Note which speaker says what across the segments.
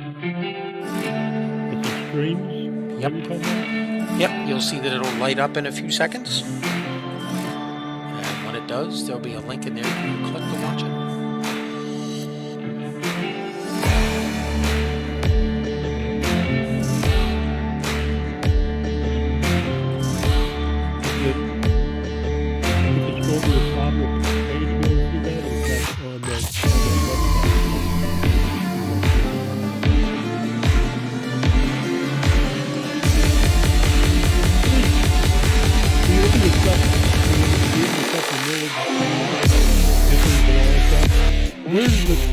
Speaker 1: It's the streams?
Speaker 2: Yep.
Speaker 1: What are you talking about?
Speaker 2: Yep, you'll see that it'll light up in a few seconds. And when it does, there'll be a link in there you can click to watch it.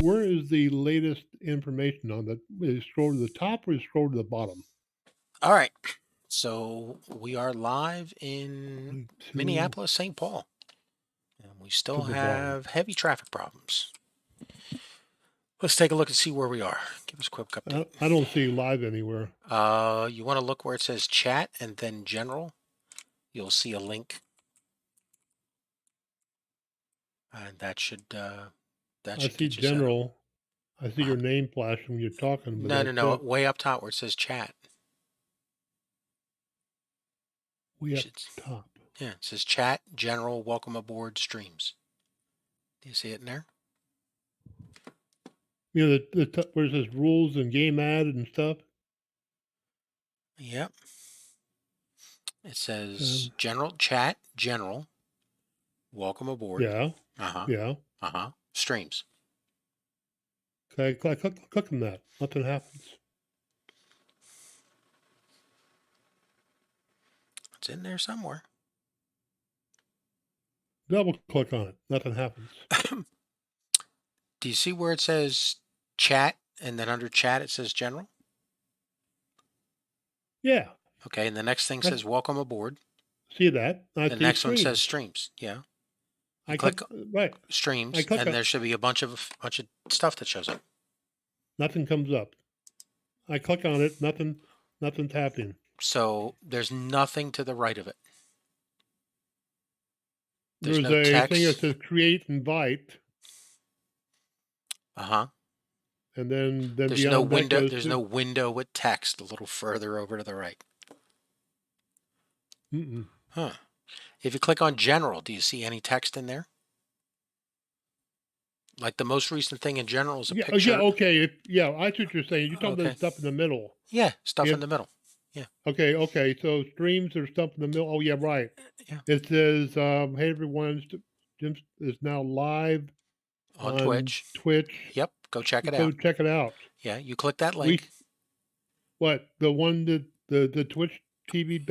Speaker 1: Where is the latest information on that? Is it scroll to the top or is it scroll to the bottom?
Speaker 2: All right. So we are live in Minneapolis, St. Paul. And we still have heavy traffic problems. Let's take a look and see where we are. Give us a quick update.
Speaker 1: I don't see live anywhere.
Speaker 2: You want to look where it says chat and then general. You'll see a link. And that should
Speaker 1: I see general. I see your name flash when you're talking.
Speaker 2: But no. Way up top where it says chat.
Speaker 1: Way up top.
Speaker 2: Yeah, it says chat, general, welcome aboard, streams. Do you see it in there?
Speaker 1: You know, where it says rules and game ad and stuff?
Speaker 2: Yep. It says general, chat, general, welcome aboard.
Speaker 1: Yeah. Yeah.
Speaker 2: Streams.
Speaker 1: Okay, click on that. Nothing happens.
Speaker 2: It's in there somewhere.
Speaker 1: Double click on it. Nothing happens.
Speaker 2: Do you see where it says chat and then under chat it says general?
Speaker 1: Yeah.
Speaker 2: Okay, and the next thing says welcome aboard.
Speaker 1: See that?
Speaker 2: The next one says streams. Yeah. I click streams, and there should be a bunch of stuff that shows up.
Speaker 1: Nothing comes up. I click on it. Nothing's happening.
Speaker 2: So there's nothing to the right of it.
Speaker 1: There's no text. Thing that says create invite.
Speaker 2: And
Speaker 1: then
Speaker 2: there's no window. There's no window with text a little further over to the right. Huh. If you click on general, do you see any text in there? Like the most recent thing in general is a picture.
Speaker 1: Yeah, okay. I see what you're saying. You're talking about stuff in the middle.
Speaker 2: Yeah, stuff in the middle. Yeah.
Speaker 1: Okay. So streams or stuff in the middle. Oh, yeah, right.
Speaker 2: Yeah.
Speaker 1: It says, hey, everyone, Jim is now live
Speaker 2: on Twitch. Yep. Go check it out.
Speaker 1: Go check it out.
Speaker 2: Yeah, you click that link.
Speaker 1: What? The one that the Twitch TV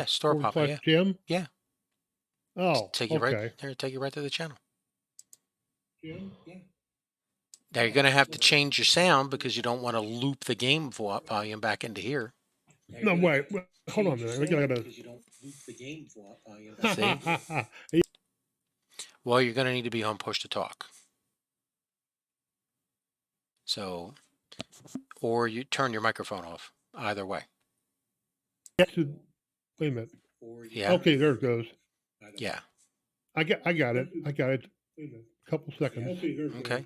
Speaker 2: store pop. Yeah.
Speaker 1: Jim?
Speaker 2: Yeah.
Speaker 1: Oh,
Speaker 2: take you right there. Take you right to the channel. Yeah. Now you're going to have to change your sound because you don't want to loop the game volume back into here.
Speaker 1: No, wait. Hold on a minute. We gotta.
Speaker 2: See? Well, you're going to need to be on push to talk. So, or you turn your microphone off. Either way.
Speaker 1: Wait a minute.
Speaker 2: Yeah.
Speaker 1: Okay, there it goes.
Speaker 2: Yeah.
Speaker 1: I got it. A couple seconds.
Speaker 2: Okay.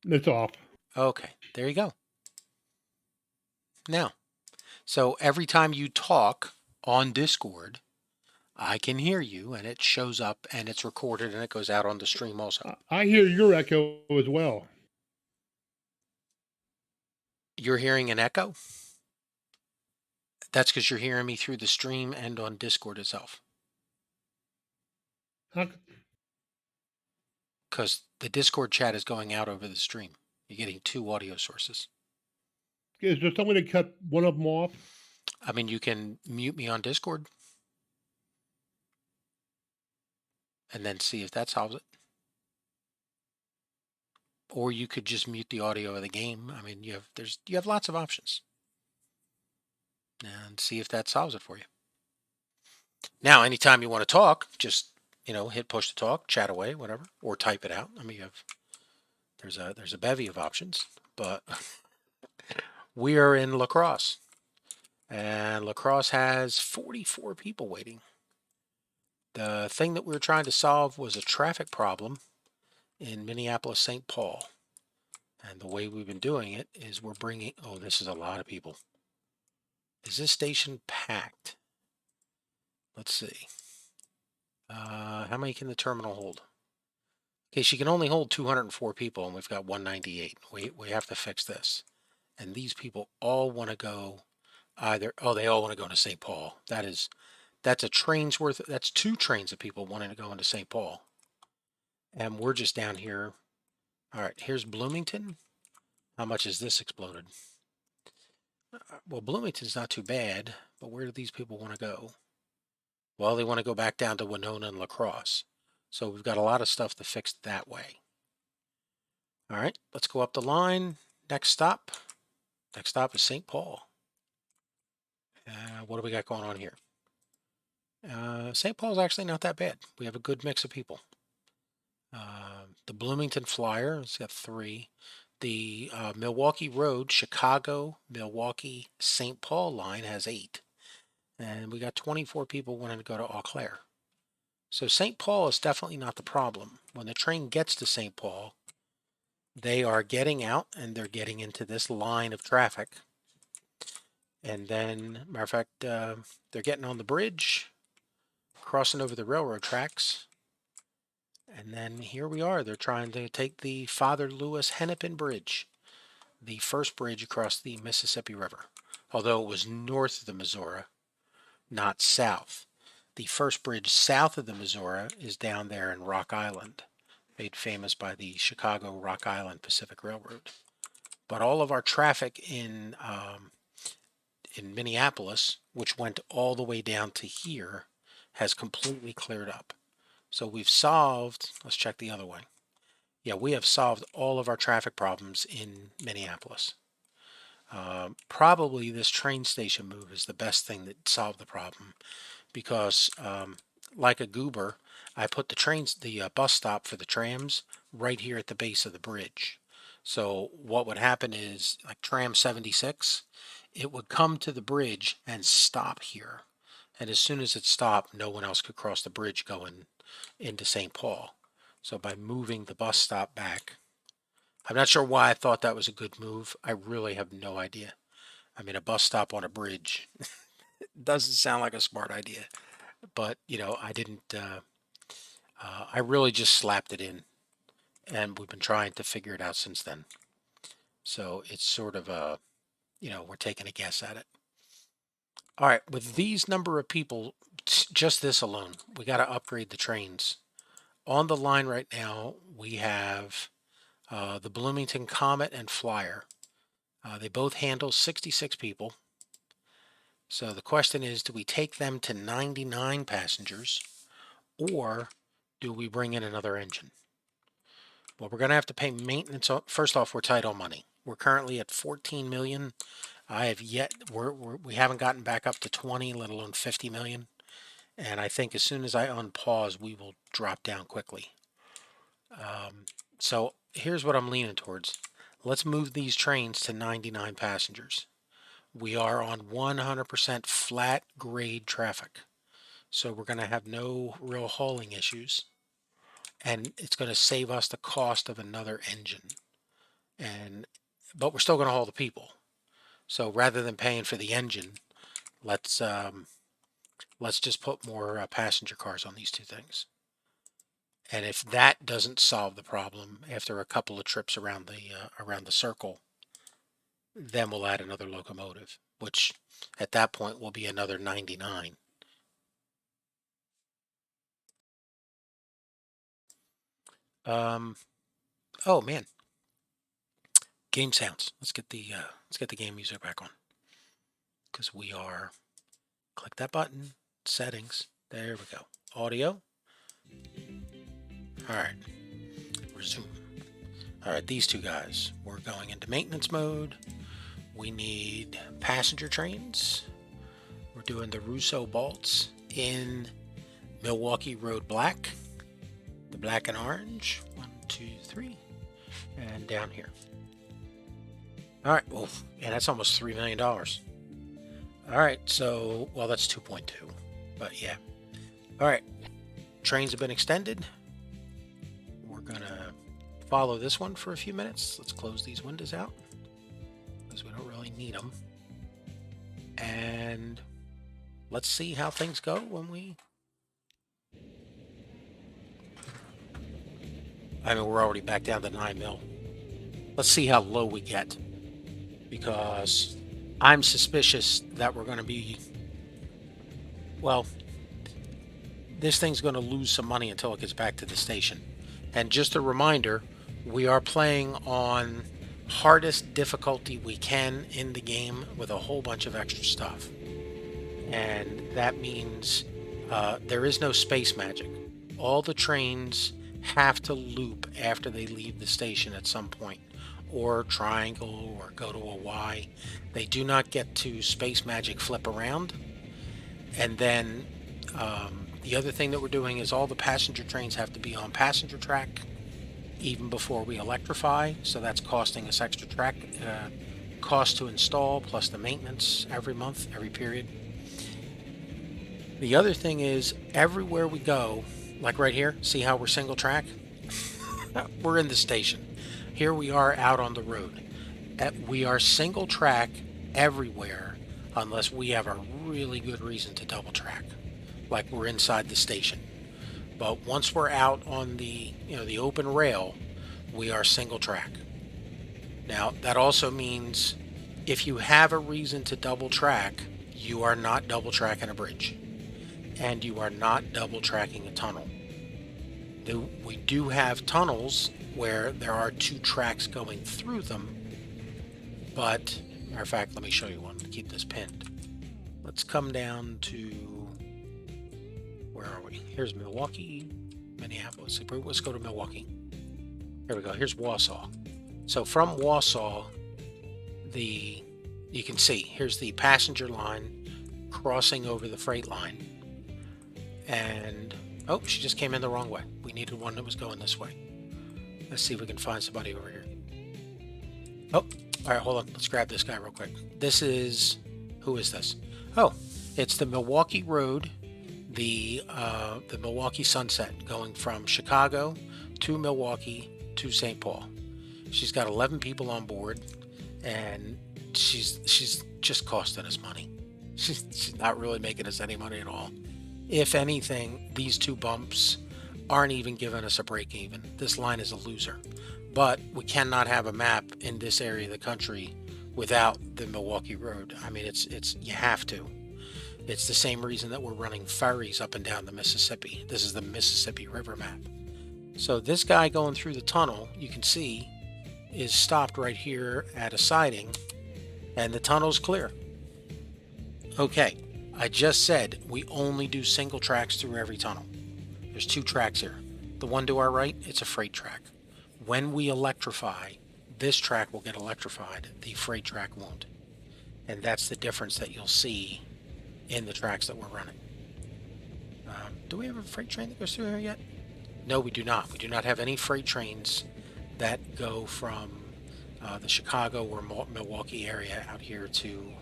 Speaker 1: It's off.
Speaker 2: Okay. There you go. Now, so every time you talk on Discord, I can hear you and it shows up and it's recorded and it goes out on the stream also.
Speaker 1: I hear your echo as well.
Speaker 2: You're hearing an echo? That's because you're hearing me through the stream and on Discord itself. Because the Discord chat is going out over the stream. You're getting two audio sources.
Speaker 1: Is there some way to cut one of them off?
Speaker 2: I mean, you can mute me on Discord. And then see if that solves it. Or you could just mute the audio of the game. I mean, you have lots of options. And see if that solves it for you. Now, anytime you want to talk, just hit push to talk, chat away, whatever, or type it out. I mean, there's a bevy of options, but we are in La Crosse, and La Crosse has 44 people waiting. The thing that we were trying to solve was a traffic problem in Minneapolis, St. Paul. And the way we've been doing it is we're bringing, oh, this is a lot of people. Is this station packed? Let's see. How many can the terminal hold? Okay, she can only hold 204 people, and we've got 198. We have to fix this. And these people all want to go either, oh, they all want to go to St. Paul. That's a train's worth, that's 2 trains of people wanting to go into St. Paul. And we're just down here. All right, here's Bloomington. How much is this exploded? Well, Bloomington's not too bad, but where do these people want to go? Well, they want to go back down to Winona and La Crosse. So we've got a lot of stuff to fix that way. All right, let's go up the line. Next stop. Next stop is St. Paul. What do we got going on here? St. Paul's actually not that bad. We have a good mix of people. The Bloomington Flyer, it's got 3. The Milwaukee Road, Chicago, Milwaukee, St. Paul line has 8. And we got 24 people wanting to go to Eau Claire. So St. Paul is definitely not the problem. When the train gets to St. Paul, they are getting out and they're getting into this line of traffic. And then, matter of fact, they're getting on the bridge, crossing over the railroad tracks. And then here we are. They're trying to take the Father Louis Hennepin Bridge, the first bridge across the Mississippi River, although it was north of the Missouri, not south. The first bridge south of the Missouri is down there in Rock Island, made famous by the Chicago Rock Island Pacific Railroad. But all of our traffic in Minneapolis, which went all the way down to here, has completely cleared up. So we've solved, let's check the other way. Yeah, we have solved all of our traffic problems in Minneapolis. Probably this train station move is the best thing that solved the problem because like a goober, I put the bus stop for the trams right here at the base of the bridge. So what would happen is like tram 76, it would come to the bridge and stop here. And as soon as it stopped, no one else could cross the bridge going into St. Paul. So by moving the bus stop back, I'm not sure why I thought that was a good move. I really have no idea. I mean, a bus stop on a bridge doesn't sound like a smart idea. But, I didn't, I really just slapped it in. And we've been trying to figure it out since then. So it's sort of we're taking a guess at it. All right, with these number of people, just this alone, we got to upgrade the trains. On the line right now, we have the Bloomington Comet and Flyer. They both handle 66 people. So the question is, do we take them to 99 passengers or do we bring in another engine? Well, we're going to have to pay maintenance. First off, we're tight on money. We're currently at 14 million. We haven't gotten back up to 20, let alone 50 million. And I think as soon as I unpause, we will drop down quickly. So here's what I'm leaning towards. Let's move these trains to 99 passengers. We are on 100% flat grade traffic. So we're going to have no real hauling issues. And it's going to save us the cost of another engine. But we're still going to haul the people. So rather than paying for the engine, let's just put more passenger cars on these 2 things. And if that doesn't solve the problem after a couple of trips around the circle, then we'll add another locomotive, which at that point will be another 99. Oh man, game sounds. Let's get the game music back on because we are. Click that button. Settings. There we go. Audio. All right. Resume. All right, these 2 guys. We're going into maintenance mode. We need passenger trains. We're doing the Russo Bolts in Milwaukee Road Black. The black and orange. 1, 2, 3. And down here. All right. Well, and that's almost $3 million. All right. So, well, that's 2.2. But yeah. All right. Trains have been extended. We're going to follow this one for a few minutes. Let's close these windows out because we don't really need them. And let's see how things go when we... I mean, we're already back down to 9 mil. Let's see how low we get, because I'm suspicious that we're going to be... Well, this thing's going to lose some money until it gets back to the station. And just a reminder, we are playing on hardest difficulty we can in the game with a whole bunch of extra stuff. And that means there is no space magic. All the trains have to loop after they leave the station at some point, or triangle, or go to a Y. They do not get to space magic flip around. And then the other thing that we're doing is all the passenger trains have to be on passenger track even before we electrify, so that's costing us extra track cost to install, plus the maintenance every month, every period. The other thing is, everywhere we go, like right here, see how we're single track? We're in the station. Here we are out on the road. We are single track everywhere unless we have a really good reason to double track, like we're inside the station. But once we're out on the, the open rail, we are single track. Now, that also means if you have a reason to double track, you are not double tracking a bridge, and you are not double tracking a tunnel. We do have tunnels where there are 2 tracks going through them, but, matter of fact, let me show you one to keep this pinned. Let's come down to, where are we? Here's Milwaukee, Minneapolis. Let's go to Milwaukee. Here we go. Here's Wausau. So from Wausau, you can see, here's the passenger line crossing over the freight line. And, oh, she just came in the wrong way. We needed one that was going this way. Let's see if we can find somebody over here. Oh, all right, hold on. Let's grab this guy real quick. This is, who is this? Oh, it's the Milwaukee Road, the Milwaukee Sunset, going from Chicago to Milwaukee to St. Paul. She's got 11 people on board, and she's just costing us money. She's not really making us any money at all. If anything, these 2 bumps aren't even giving us a break even. This line is a loser. But we cannot have a map in this area of the country without the Milwaukee Road. I mean, it's you have to. It's the same reason that we're running ferries up and down the Mississippi. This is the Mississippi River map. So this guy going through the tunnel, you can see, is stopped right here at a siding, and the tunnel's clear. Okay, I just said we only do single tracks through every tunnel. There's 2 tracks here. The one to our right, it's a freight track. When we electrify, this track will get electrified. The freight track won't. And that's the difference that you'll see in the tracks that we're running. Do we have a freight train that goes through here yet? No, we do not. We do not have any freight trains that go from the Chicago or Milwaukee area out here to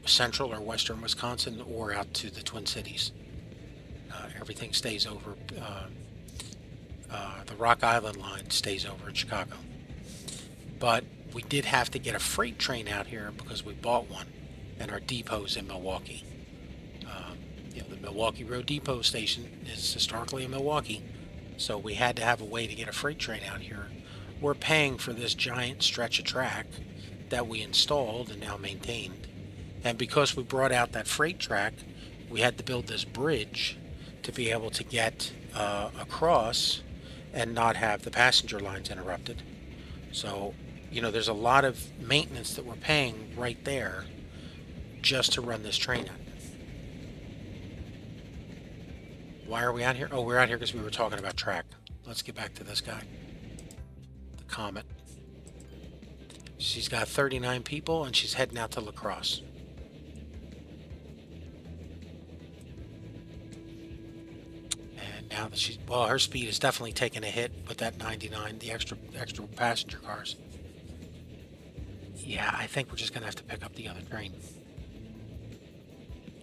Speaker 2: central or western Wisconsin, or out to the Twin Cities. Everything stays over. The Rock Island line stays over in Chicago. But we did have to get a freight train out here because we bought one, and our depot's in Milwaukee. The Milwaukee Road Depot station is historically in Milwaukee, so we had to have a way to get a freight train out here. We're paying for this giant stretch of track that we installed and now maintained. And because we brought out that freight track, we had to build this bridge to be able to get across and not have the passenger lines interrupted. So, there's a lot of maintenance that we're paying right there just to run this train out. Why are we out here? Oh, we're out here because we were talking about track. Let's get back to this guy. The Comet. She's got 39 people, and she's heading out to La Crosse. And now that her speed is definitely taking a hit with that 99, the extra passenger cars. Yeah, I think we're just gonna have to pick up the other train.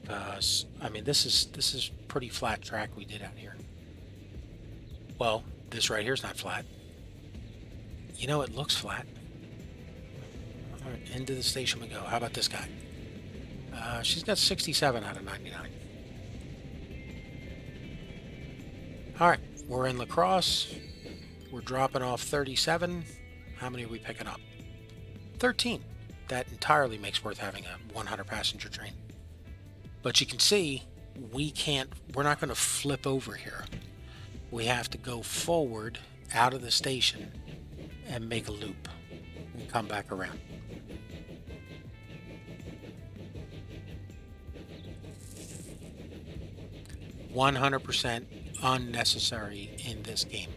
Speaker 2: Because, I mean, this is pretty flat track we did out here. Well, this right here is not flat. You know, it looks flat. All right, into the station we go. How about this guy? She's got 67 out of 99. All right, we're in La Crosse. We're dropping off 37. How many are we picking up? 13. That entirely makes worth having a 100 passenger train. But you can see we're not going to flip over here. We have to go forward out of the station and make a loop and come back around. %100 unnecessary in this game.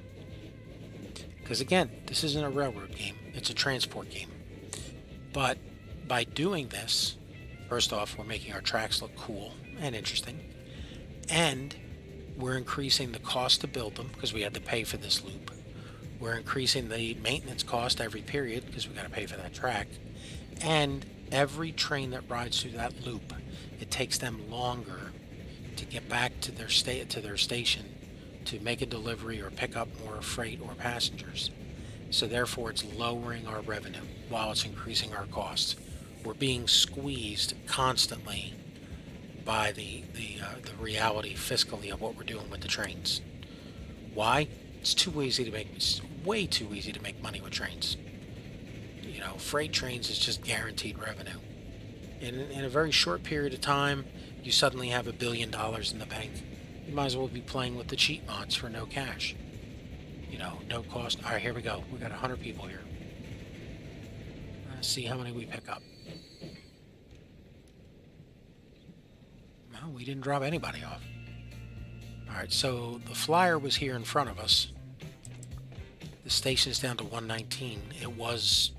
Speaker 2: Because again, this isn't a railroad game, it's a transport game. But by doing this, first off, we're making our tracks look cool and interesting. And we're increasing the cost to build them because we had to pay for this loop. We're increasing the maintenance cost every period because we got to pay for that track. And every train that rides through that loop, it takes them longer to get back to their station to make a delivery or pick up more freight or passengers. So therefore it's lowering our revenue while it's increasing our costs. We're being squeezed constantly by the reality fiscally of what we're doing with the trains. Why? It's way too easy to make money with trains. You know, freight trains is just guaranteed revenue. In a very short period of time, you suddenly have $1 billion in the bank. You might as well be playing with the cheat mods for no cash. You know, no cost. All right, here we go. We got 100 people here. Let's see how many we pick up. No, we didn't drop anybody off. All right, so the flyer was here in front of us. The station is down to 119. Was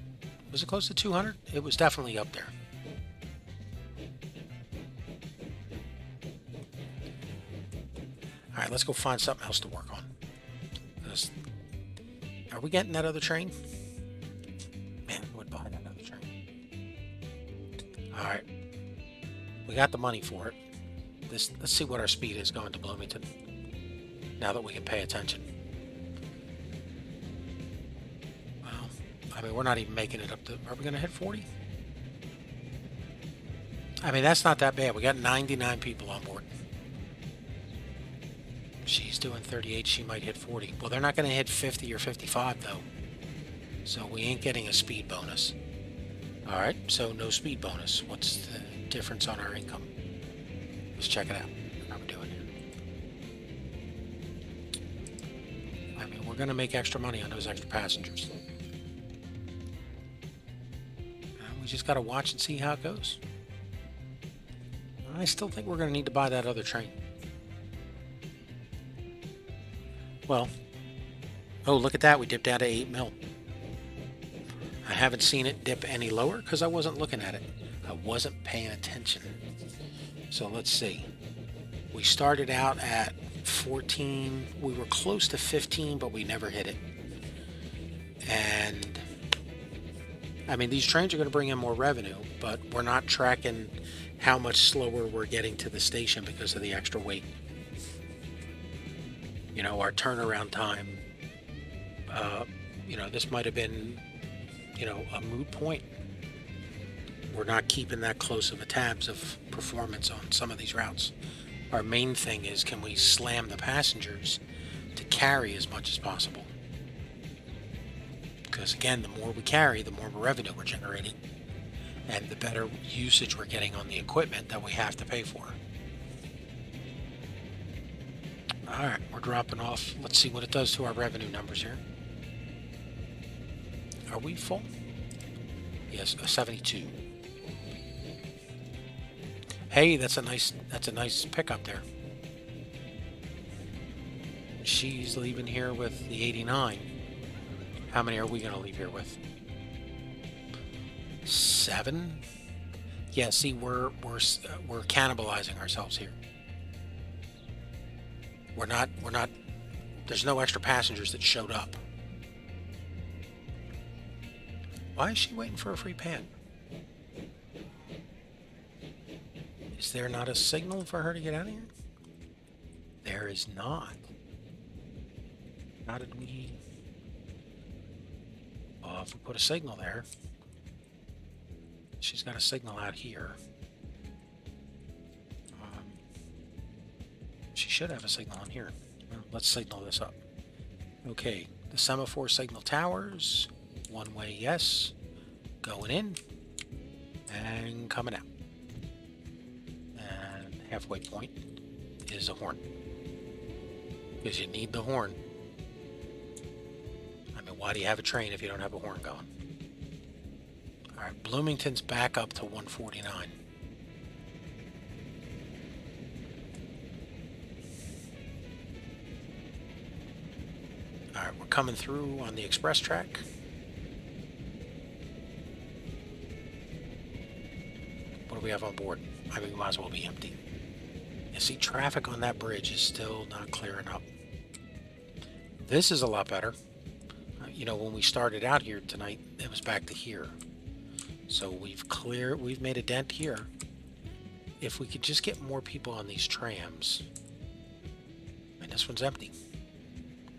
Speaker 2: it close to 200? It was definitely up there. All right, let's go find something else to work on. Are we getting that other train? Man, I would buy that other train. All right, we got the money for it. Let's see what our speed is going to Bloomington. Now that we can pay attention. Well, I mean, we're not even making it up to. Are we going to hit 40? I mean, that's not that bad. We got 99 people on board. She's doing 38. She might hit 40. Well, they're not going to hit 50 or 55 though. So we ain't getting a speed bonus. All right, so no speed bonus. What's the difference on our income? Let's check it out. How we're doing here. I mean, we're going to make extra money on those extra passengers. We just got to watch and see how it goes. I still think we're going to need to buy that other train. Well, oh, look at that. We dipped down to 8 mil. I haven't seen it dip any lower because I wasn't looking at it. I wasn't paying attention. So let's see. We started out at 14. We were close to 15, but we never hit it. And I mean, these trains are going to bring in more revenue, but we're not tracking how much slower we're getting to the station because of the extra weight. You know, our turnaround time, you know, this might have been, you know, a moot point. We're not keeping that close of a tabs of performance on some of these routes. Our main thing is, can we slam the passengers to carry as much as possible? Because again, the more we carry, the more revenue we're generating, and the better usage we're getting on the equipment that we have to pay for. All right, we're dropping off. Let's see what it does to our revenue numbers here. Are we full? Yes, 72. Hey, that's a nice pickup there. She's leaving here with the 89. How many are we going to leave here with? 7? Yeah, see, we're cannibalizing ourselves here. We're not, there's no extra passengers that showed up. Why is she waiting for a free pan? Is there not a signal for her to get out of here? There is not. How did we... Well, if we put a signal there, she's got a signal out here. She should have a signal on here. Well, let's signal this up. Okay, the semaphore signal towers. One way, yes. Going in and coming out. And halfway point is a horn. Because you need the horn. I mean, why do you have a train if you don't have a horn going? Alright, Bloomington's back up to 149. Alright, we're coming through on the express track. What do we have on board? I mean, we might as well be empty. You see, traffic on that bridge is still not clearing up. This is a lot better. You know, when we started out here tonight, it was back to here. So we've made a dent here. If we could just get more people on these trams. I mean, this one's empty.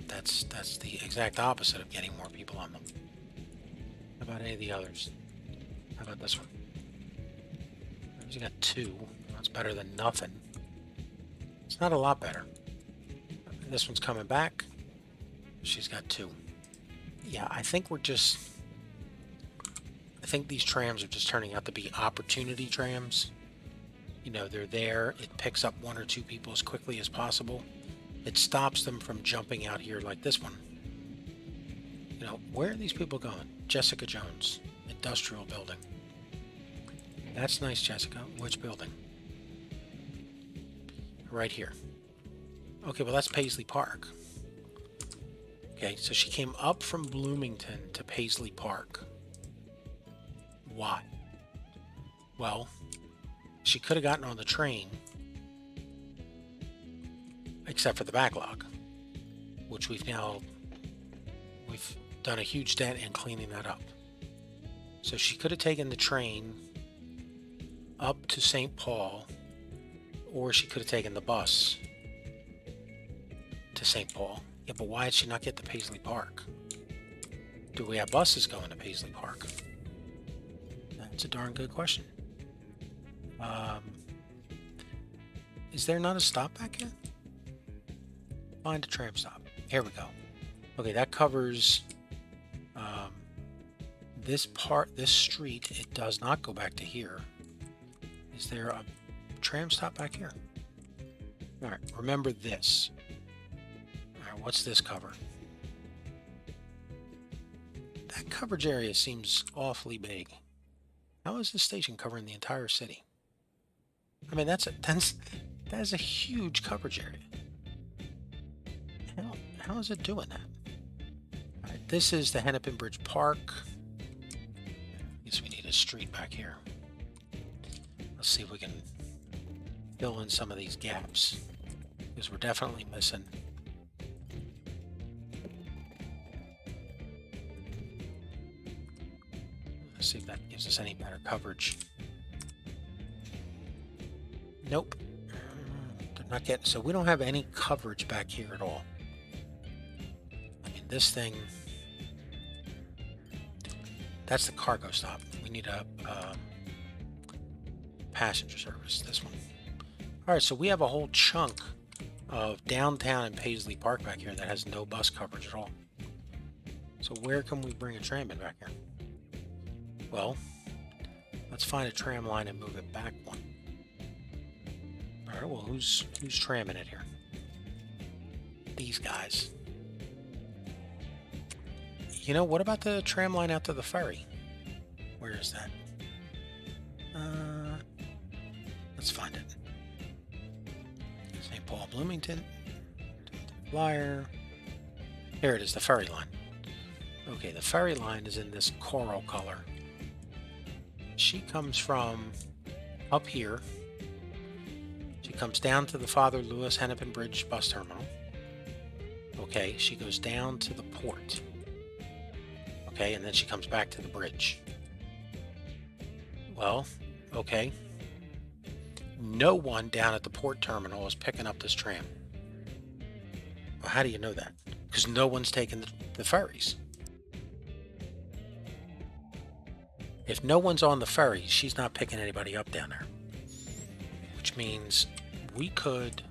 Speaker 2: That's the exact opposite of getting more people on them. How about any of the others? How about this one? You got 2. That's better than nothing. It's not a lot better. This one's coming back. She's got 2. Yeah, I think these trams are just turning out to be opportunity trams. You know, they're there. It picks up 1 or 2 people as quickly as possible. It stops them from jumping out here like this one. You know, where are these people going? Jessica Jones, industrial building. That's nice, Jessica. Which building? Right here. Okay, well, that's Paisley Park. Okay, so she came up from Bloomington to Paisley Park. Why? Well, she could have gotten on the train, except for the backlog, which we've done a huge dent in cleaning that up. So she could have taken the train up to St. Paul, or she could have taken the bus to St. Paul. Yeah, but why did she not get to Paisley Park? Do we have buses going to Paisley Park? That's a darn good question. Is there not a stop back here? Find a tram stop. Here we go. Okay, that covers this street. It does not go back to here. Is there a tram stop back here? All right, remember this. All right, what's this cover? That coverage area seems awfully big. How is this station covering the entire city? I mean, that is a huge coverage area. How is it doing that? All right, this is the Hennepin Bridge Park. I guess we need a street back here. Let's see if we can fill in some of these gaps, because we're definitely missing. Let's see if that gives us any better coverage. Nope. They're not getting, so we don't have any coverage back here at all. I mean, this thing, that's the cargo stop. We need a passenger service, this one. All right, so we have a whole chunk of downtown and Paisley Park back here that has no bus coverage at all. So where can we bring a tram in back here? Well, let's find a tram line and move it back one. All right, well, who's tramming it here? These guys. You know, what about the tram line out to the ferry? Where is that? Let's find it. St. Paul, Bloomington. Flyer. Here it is, the ferry line. Okay, the ferry line is in this coral color. She comes from up here. She comes down to the Father Louis Hennepin Bridge bus terminal. Okay, she goes down to the port. Okay, and then she comes back to the bridge. Well, okay. No one down at the port terminal is picking up this tram. Well, how do you know that? Because no one's taking the ferries. If no one's on the ferry, she's not picking anybody up down there. Which means we could,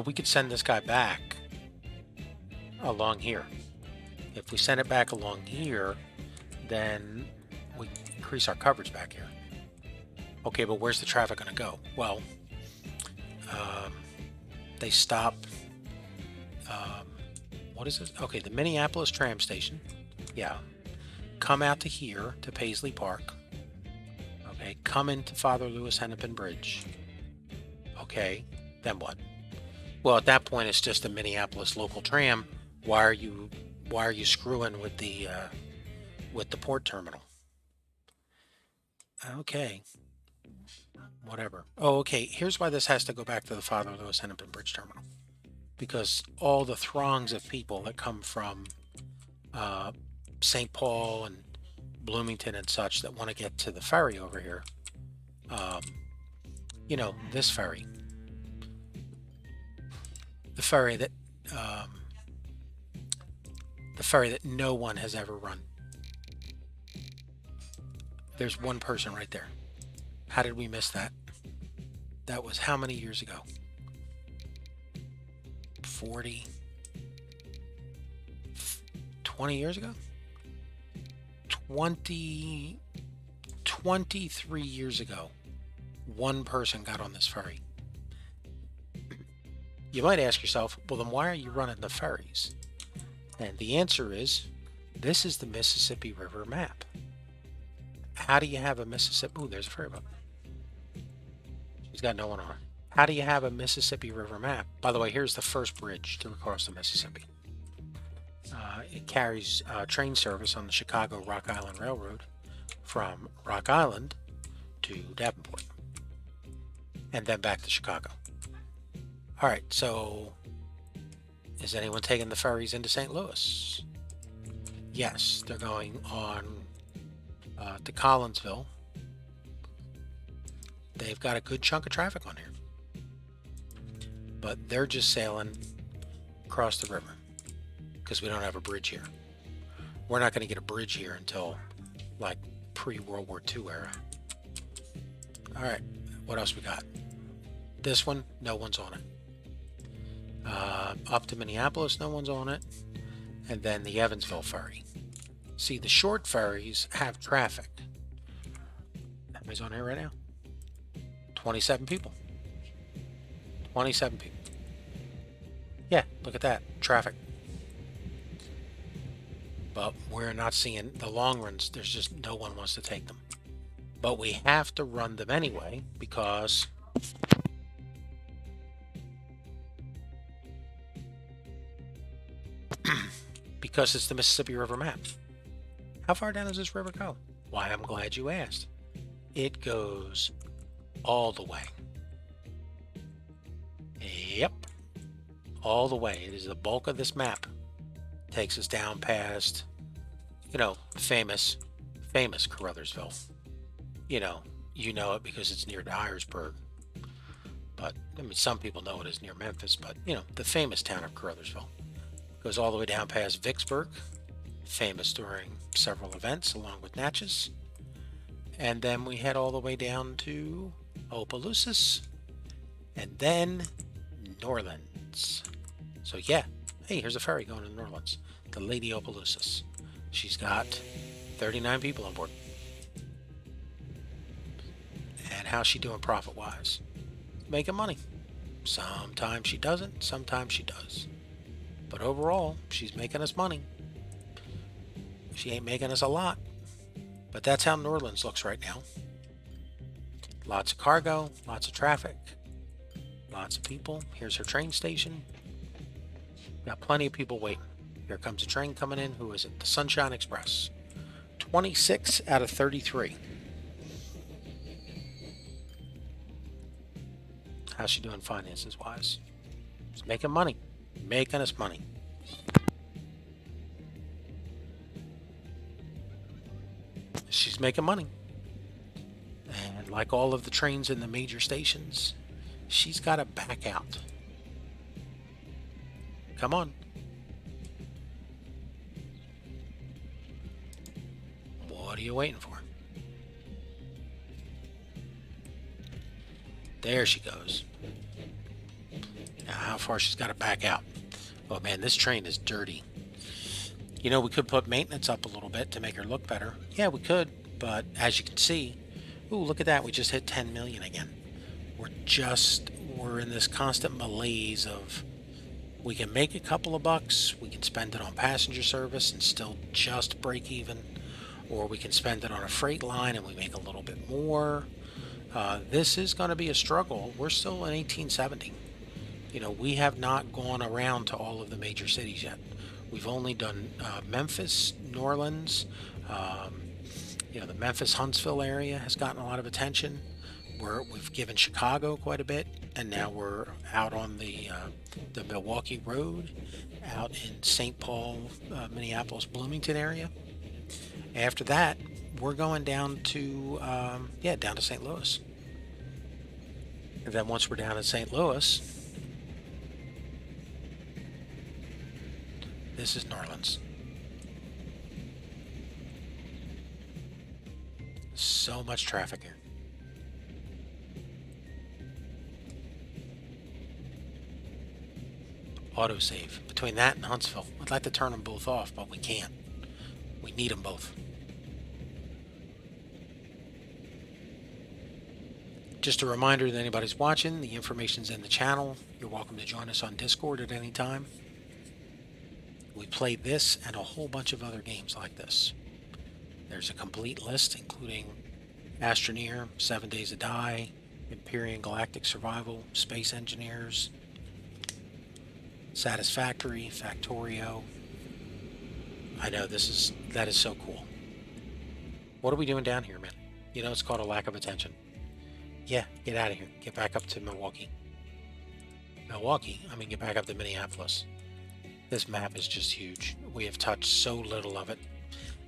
Speaker 2: we could send this guy back along here. If we send it back along here, then we increase our coverage back here. Okay, but where's the traffic going to go? Well, they stop. What is this? Okay, the Minneapolis tram station. Yeah. Come out to here, to Paisley Park. Okay, come into Father Louis Hennepin Bridge. Okay, then what? Well, at that point, it's just a Minneapolis local tram. Why are you screwing with the port terminal? Okay, whatever. Oh, okay. Here's why this has to go back to the Father Louis Hennepin Bridge terminal, because all the throngs of people that come from St. Paul and Bloomington and such that want to get to the ferry over here. This ferry. The ferry that no one has ever run. There's one person right there. How did we miss that? That was how many years ago? 40, 20 years ago? 23 years ago, one person got on this ferry. You might ask yourself, well, then why are you running the ferries? And the answer is, this is the Mississippi River map. How do you have a Mississippi... Ooh, there's a ferry boat. She's got no one on her. How do you have a Mississippi River map? By the way, here's the first bridge to cross the Mississippi. It carries train service on the Chicago Rock Island Railroad from Rock Island to Davenport and then back to Chicago. All right, so is anyone taking the ferries into St. Louis? Yes, they're going on to Collinsville. They've got a good chunk of traffic on here, but they're just sailing across the river because we don't have a bridge here. We're not going to get a bridge here until like pre-World War II era. All right, what else we got? This one, no one's on it. Up to Minneapolis, no one's on it. And then the Evansville ferry. See, the short ferries have traffic. How many's on here right now? 27 people. 27 people. Yeah, look at that. Traffic. But we're not seeing the long runs. There's just no one wants to take them. But we have to run them anyway because it's the Mississippi River map. How far down does this river go? Why, I'm glad you asked. It goes all the way. Yep. All the way. It is the bulk of this map. Takes us down past, famous Caruthersville. You know it because it's near Dyersburg. But, some people know it is near Memphis, but, the famous town of Caruthersville. Goes all the way down past Vicksburg, famous during several events along with Natchez. And then we head all the way down to Opelousas and then New Orleans. So yeah, hey, here's a ferry going to New Orleans. The Lady Opelousas. She's got 39 people on board. And how's she doing profit-wise? Making money. Sometimes she doesn't, sometimes she does. But overall, she's making us money. She ain't making us a lot. But that's how New Orleans looks right now. Lots of cargo, lots of traffic, lots of people. Here's her train station. Got plenty of people waiting. Here comes a train coming in. Who is it? The Sunshine Express. 26 out of 33. How's she doing finances-wise? She's making money. Making us money. She's making money. And like all of the trains in the major stations, she's got to back out. Come on. What are you waiting for? There she goes. Now, how far she's got to back out? Oh man, this train is dirty. You know, we could put maintenance up a little bit to make her look better. Yeah, we could, but as you can see, ooh, look at that. We just hit 10 million again. We're in this constant malaise of we can make a couple of bucks, we can spend it on passenger service and still just break even, or we can spend it on a freight line and we make a little bit more. This is going to be a struggle. We're still in 1870. You know, we have not gone around to all of the major cities yet. We've only done Memphis, New Orleans. You know, the Memphis-Huntsville area has gotten a lot of attention. We've given Chicago quite a bit, and now we're out on the Milwaukee Road, out in St. Paul, Minneapolis, Bloomington area. After that, we're going down to down to St. Louis. And then once we're down in St. Louis, this is New Orleans. So much traffic here. Autosave. Between that and Huntsville, I'd like to turn them both off, but we can't. We need them both. Just a reminder that anybody's watching, the information's in the channel. You're welcome to join us on Discord at any time. We played this and a whole bunch of other games like this. There's a complete list, including Astroneer, 7 Days to Die, Empyrion Galactic Survival, Space Engineers, Satisfactory, Factorio. I know that is so cool. What are we doing down here, man? You know, it's called a lack of attention. Yeah, get out of here. Get back up to Milwaukee. Get back up to Minneapolis. This map is just huge. We have touched so little of it,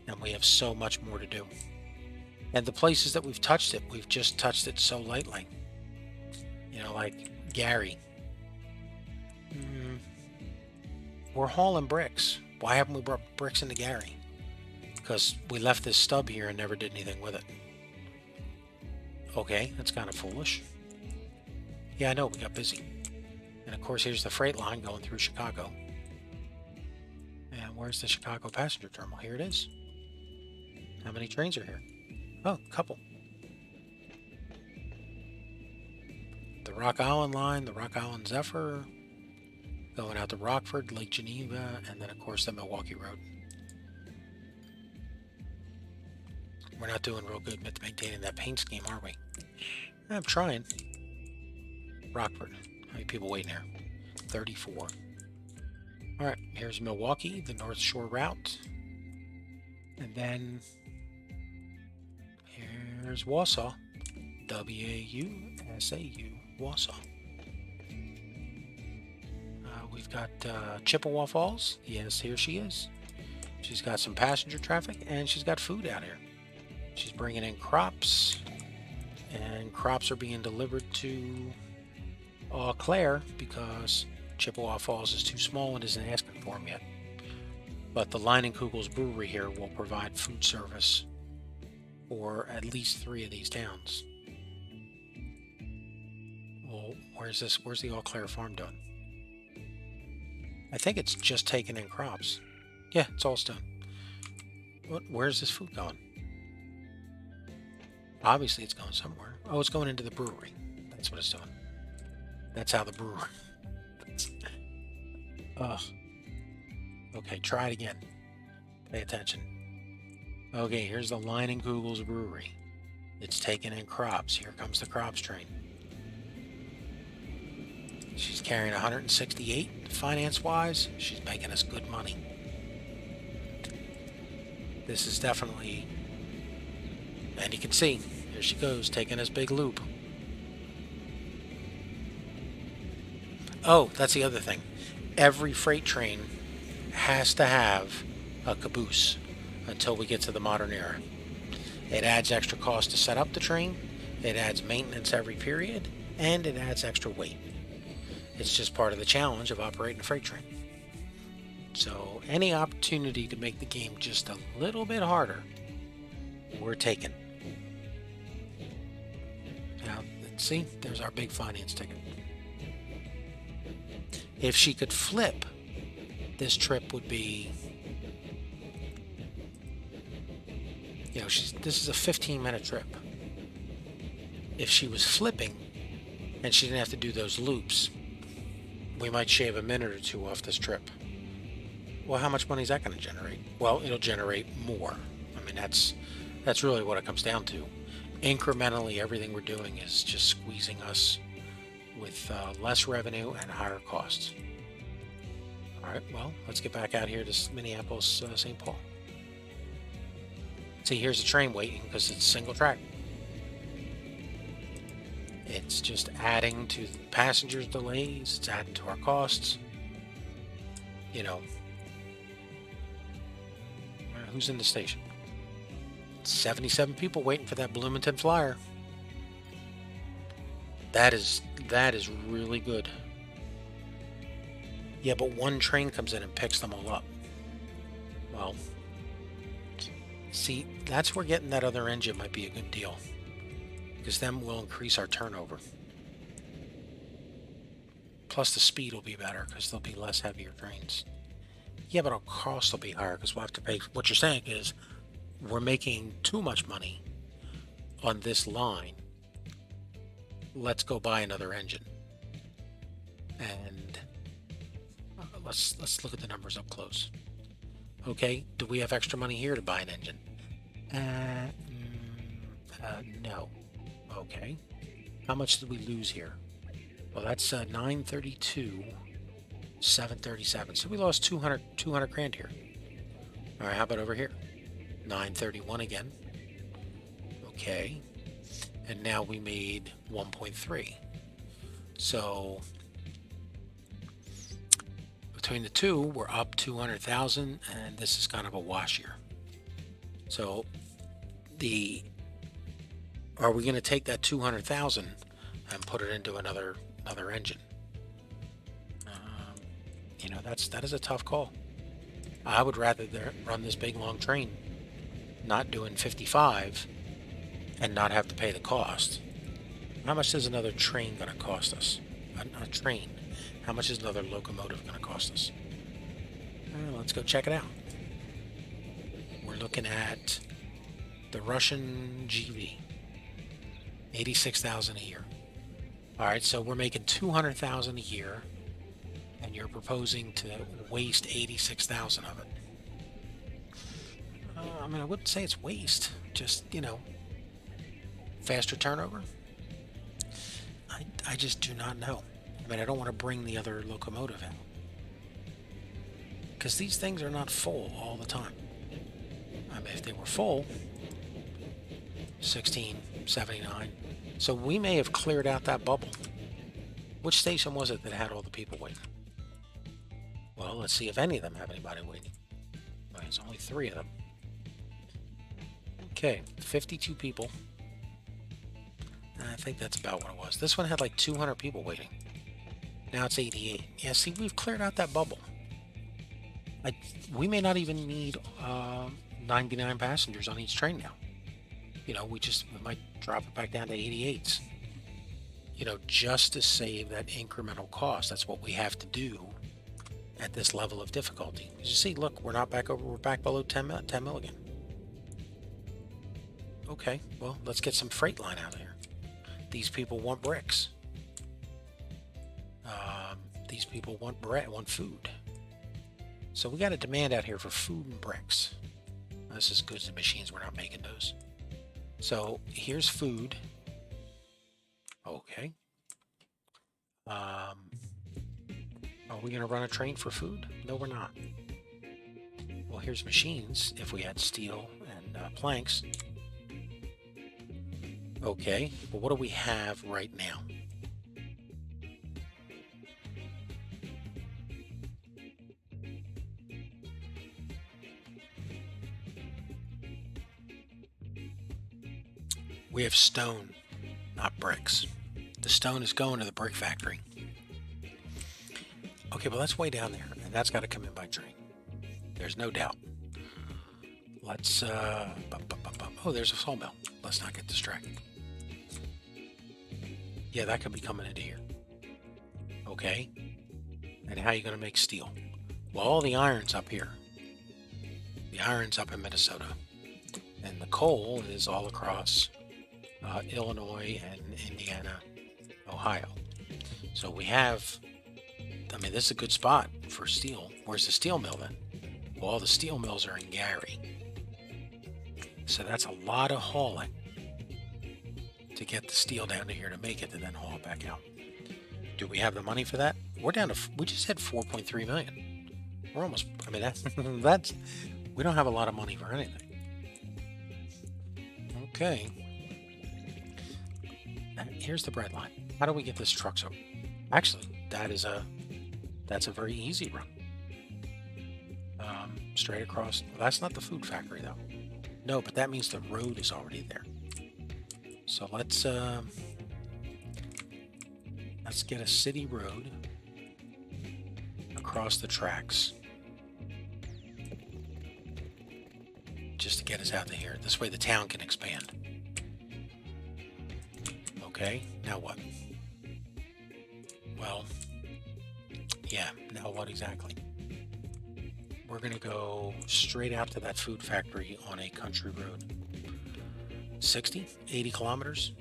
Speaker 2: and we have so much more to do. And the places that we've touched it, we've just touched it so lightly. You know, like Gary. We're hauling bricks. Why haven't we brought bricks into Gary? Because we left this stub here and never did anything with it. Okay, that's kind of foolish. Yeah, I know, we got busy. And of course, here's the freight line going through Chicago. And where's the Chicago passenger terminal? Here it is. How many trains are here? Oh, a couple. The Rock Island line, the Rock Island Zephyr, going out to Rockford, Lake Geneva, and then of course the Milwaukee Road. We're not doing real good with maintaining that paint scheme, are we? I'm trying. Rockford. How many people waiting here? 34. Alright, here's Milwaukee, the North Shore route. And then here's Wausau. W-A-U-S-A-U, Wausau. We've got Chippewa Falls. Yes, here she is. She's got some passenger traffic, and she's got food out here. She's bringing in crops, and crops are being delivered to Eau Claire because Chippewa Falls is too small and isn't asking for them yet. But the Leinenkugel's brewery here will provide food service for at least 3 of these towns. Well, where's the Eau Claire farm done? I think it's just taking in crops. Yeah, it's all done. Where's this food going? Obviously it's going somewhere. Oh, it's going into the brewery. That's what it's doing. That's how the brewery... Ugh. Okay, try it again. Pay attention. Okay, here's the Leinenkugel's brewery. It's taking in crops. Here comes the crops train. She's carrying 168 finance-wise. She's making us good money. This is definitely... And you can see, here she goes, taking this big loop. Oh, that's the other thing. Every freight train has to have a caboose until we get to the modern era. It adds extra cost to set up the train, it adds maintenance every period, and it adds extra weight. It's just part of the challenge of operating a freight train. So any opportunity to make the game just a little bit harder we're taken. Now, see, there's our big finance ticket. If she could flip, this trip would be, you know, this is a 15-minute trip. If she was flipping and she didn't have to do those loops, we might shave a minute or two off this trip. Well, how much money is that going to generate? Well, it'll generate more. I mean, that's really what it comes down to. Incrementally, everything we're doing is just squeezing us with less revenue and higher costs. All right, well, let's get back out here to Minneapolis, St. Paul. See, here's the train waiting because it's single track. It's just adding to passengers' delays. It's adding to our costs. You know, who's in the station? 77 people waiting for that Bloomington flyer. That is really good. Yeah, but one train comes in and picks them all up. Well, see, that's where getting that other engine might be a good deal, because then we'll increase our turnover. Plus the speed will be better because there'll be less heavier trains. Yeah, but our cost will be higher because we'll have to pay. What you're saying is we're making too much money on this line. Let's go buy another engine. And let's look at the numbers up close. Okay, do we have extra money here to buy an engine? No. Okay. How much did we lose here? Well, that's 932, 737. So we lost 200 grand here. All right, how about over here? 931 again. Okay. And now we made 1.3. So between the two, we're up 200,000, and this is kind of a wash here. So are we going to take that 200,000 and put it into another engine? You know, that is a tough call. I would rather run this big long train, not doing 55, and not have to pay the cost. How much is another train going to cost us? A train. How much is another locomotive going to cost us? Let's go check it out. We're looking at the Russian GV. 86,000 a year. All right, so we're making 200,000 a year, and you're proposing to waste 86,000 of it. I mean, I wouldn't say it's waste. Just, you know, faster turnover. I just do not know. I mean, I don't want to bring the other locomotive out, because these things are not full all the time. I mean, if they were full, 1679. So we may have cleared out that bubble. Which station was it that had all the people waiting? Well, let's see if any of them have anybody waiting. Well, there's only 3 of them. Okay, 52 people. I think that's about what it was. This one had like 200 people waiting. Now it's 88. Yeah, see, we've cleared out that bubble. We may not even need 99 passengers on each train now. You know, we might drop it back down to 88s. You know, just to save that incremental cost. That's what we have to do at this level of difficulty. As you see, look, we're back below 10 mil again. Okay, well, let's get some freight line out of here. These people want bricks. These people want bread, want food. So we got a demand out here for food and bricks. This is goods and machines. We're not making those. So here's food. Okay. Are we going to run a train for food? No, we're not. Well, here's machines. If we had steel and planks. Okay, but what do we have right now? We have stone, not bricks. The stone is going to the brick factory. Okay, well, that's way down there, and that's got to come in by train. There's no doubt. Let's, Oh, there's a sawmill. Let's not get distracted. Yeah, that could be coming into here. Okay. And how are you going to make steel? Well, all the iron's up here. The iron's up in Minnesota. And the coal is all across Illinois and Indiana, Ohio. So we have, I mean, this is a good spot for steel. Where's the steel mill then? Well, all the steel mills are in Gary. So that's a lot of hauling to get the steel down to here to make it and then haul it back out. Do we have the money for that? We're down to, we just had 4.3 million. We're almost, I mean, that's, we don't have a lot of money for anything. Okay. Here's the bread line. How do we get this truck over? Actually, that's a very easy run. Straight across. Well, that's not the food factory though. No, but that means the road is already there. So let's get a city road across the tracks just to get us out of here. This way the town can expand. Okay, now what? Well, yeah, now what exactly? We're going to go straight out to that food factory on a country road. 60, 80 kilometers.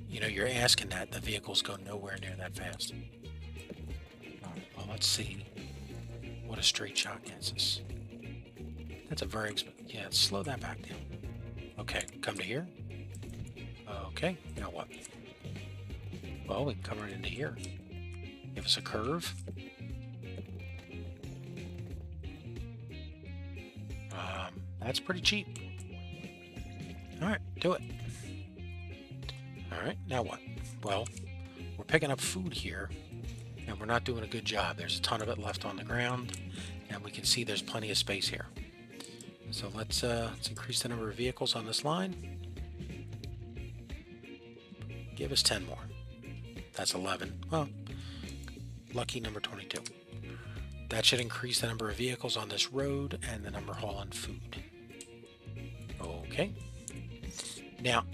Speaker 2: You know, you're asking that. The vehicles go nowhere near that fast. All right, well, let's see what a straight shot gets us. That's a very expensive. Yeah, slow that back down. Okay, come to here. Okay, now what? Well, we can come right into here. Give us a curve. That's pretty cheap. All right, do it. All right, now what? Well, we're picking up food here, and we're not doing a good job. There's a ton of it left on the ground, and we can see there's plenty of space here. So let's increase the number of vehicles on this line. Give us 10 more. That's 11. Well, lucky number 22. That should increase the number of vehicles on this road and the number hauling food. Okay. Now,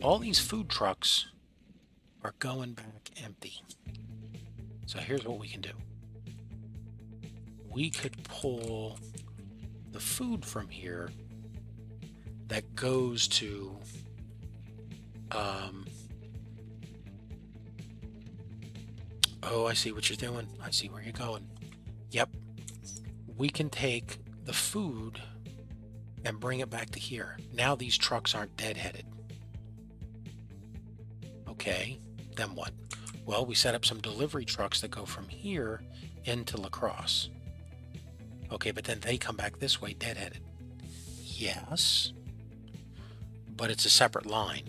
Speaker 2: all these food trucks are going back empty. So here's what we can do. We could pull the food from here that goes to oh, I see what you're doing. I see where you're going. Yep. We can take the food and bring it back to here. Now these trucks aren't deadheaded. Okay, then what? Well, we set up some delivery trucks that go from here into La Crosse. Okay, but then they come back this way deadheaded. Yes, but it's a separate line.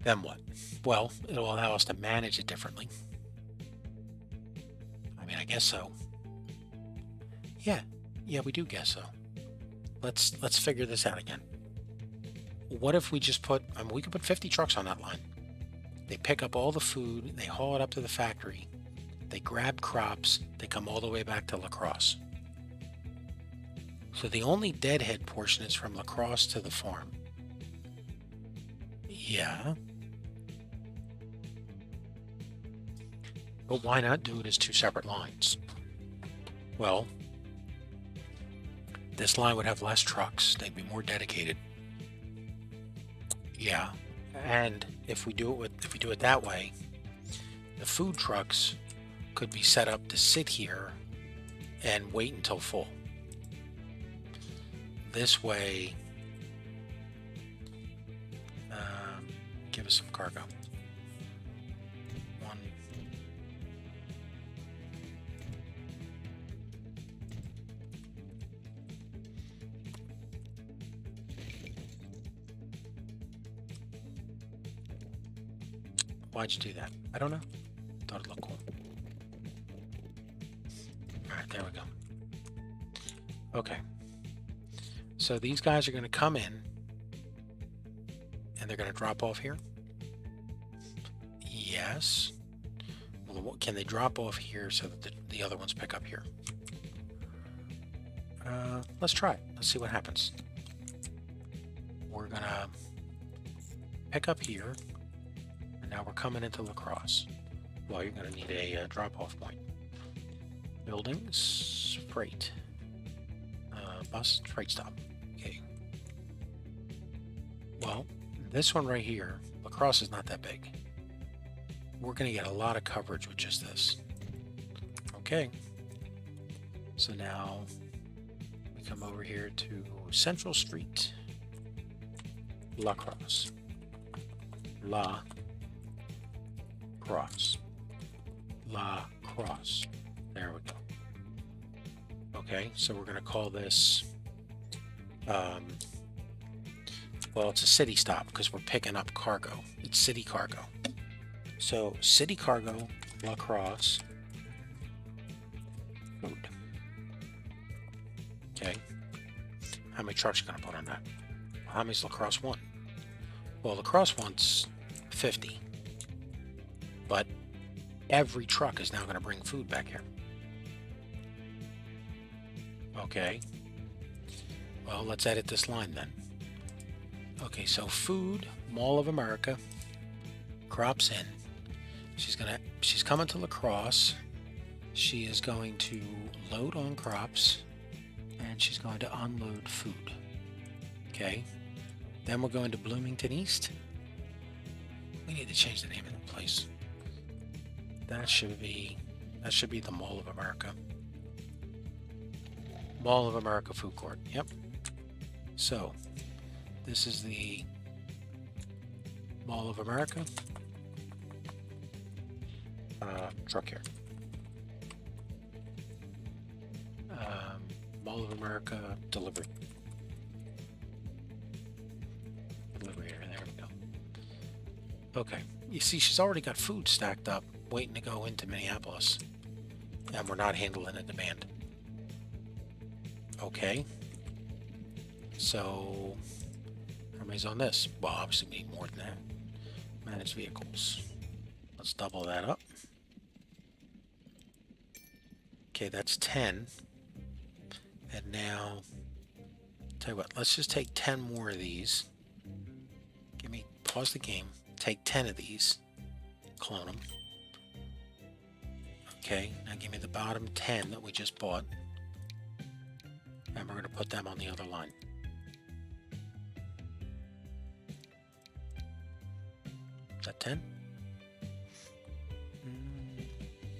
Speaker 2: Then what? Well, it'll allow us to manage it differently. I mean, I guess so. Yeah, we do guess so. Let's figure this out again. What if we just put, I mean, we could put 50 trucks on that line. They pick up all the food, they haul it up to the factory, they grab crops, they come all the way back to La Crosse. So the only deadhead portion is from La Crosse to the farm. Yeah. But why not do it as two separate lines? Well, this line would have less trucks. They'd be more dedicated. Yeah. And if we do it that way, the food trucks could be set up to sit here and wait until full. This way, give us some cargo. One. Why'd you do that? I don't know. Thought it looked cool. Alright, there we go. Okay. So these guys are going to come in and they're going to drop off here. Yes. We'll can they drop off here so that the other ones pick up here? Let's try it. Let's see what happens. We're gonna pick up here, and now we're coming into Lacrosse. Well, you're gonna need a drop-off point. Buildings, freight, bus, freight stop. Okay. Well, this one right here, Lacrosse is not that big. We're gonna get a lot of coverage with just this. Okay. So now we come over here to Central Street, La Crosse. La Crosse. La Crosse. There we go. Okay, so we're going to call this, well, it's a city stop because we're picking up cargo. It's city cargo. So, city cargo, La Crosse, food. Okay. How many trucks are you going to put on that? Well, how many's Lacrosse want? Well, Lacrosse wants 50. But every truck is now going to bring food back here. Okay. Well, let's edit this line then. Okay, so food, Mall of America, crops in. She's coming to Lacrosse. She is going to load on crops, and she's going to unload food. Okay. Then we're going to Bloomington East. We need to change the name of the place. That should be the Mall of America. Mall of America Food Court. Yep. So, this is the Mall of America. Truck here. Mall of America delivery. Delivery area. There we go. Okay. You see, she's already got food stacked up, waiting to go into Minneapolis, and we're not handling the demand. Okay. So, how many's on this? Well, obviously we need more than that. Manage vehicles. Let's double that up. Okay, that's 10. And now, tell you what, let's just take 10 more of these. Pause the game. Take 10 of these. Clone them. Okay, now give me the bottom 10 that we just bought. And we're going to put them on the other line. Is that 10?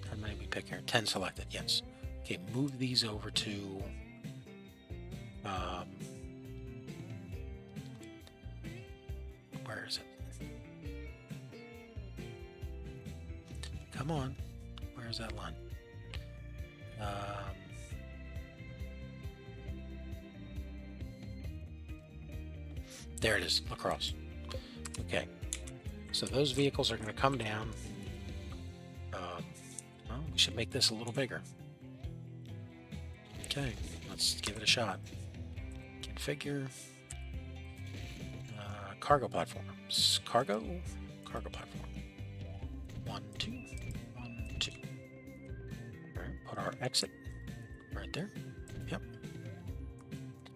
Speaker 2: How many we pick here? 10 selected, yes. Okay, move these over to where is it? Come on. Where is that line? There it is, Lacrosse. Okay. So those vehicles are going to come down. Well, we should make this a little bigger. Okay, let's give it a shot. Configure. Cargo platforms. Cargo platform. 1, 2, 1, 2. All right, put our exit right there. Yep.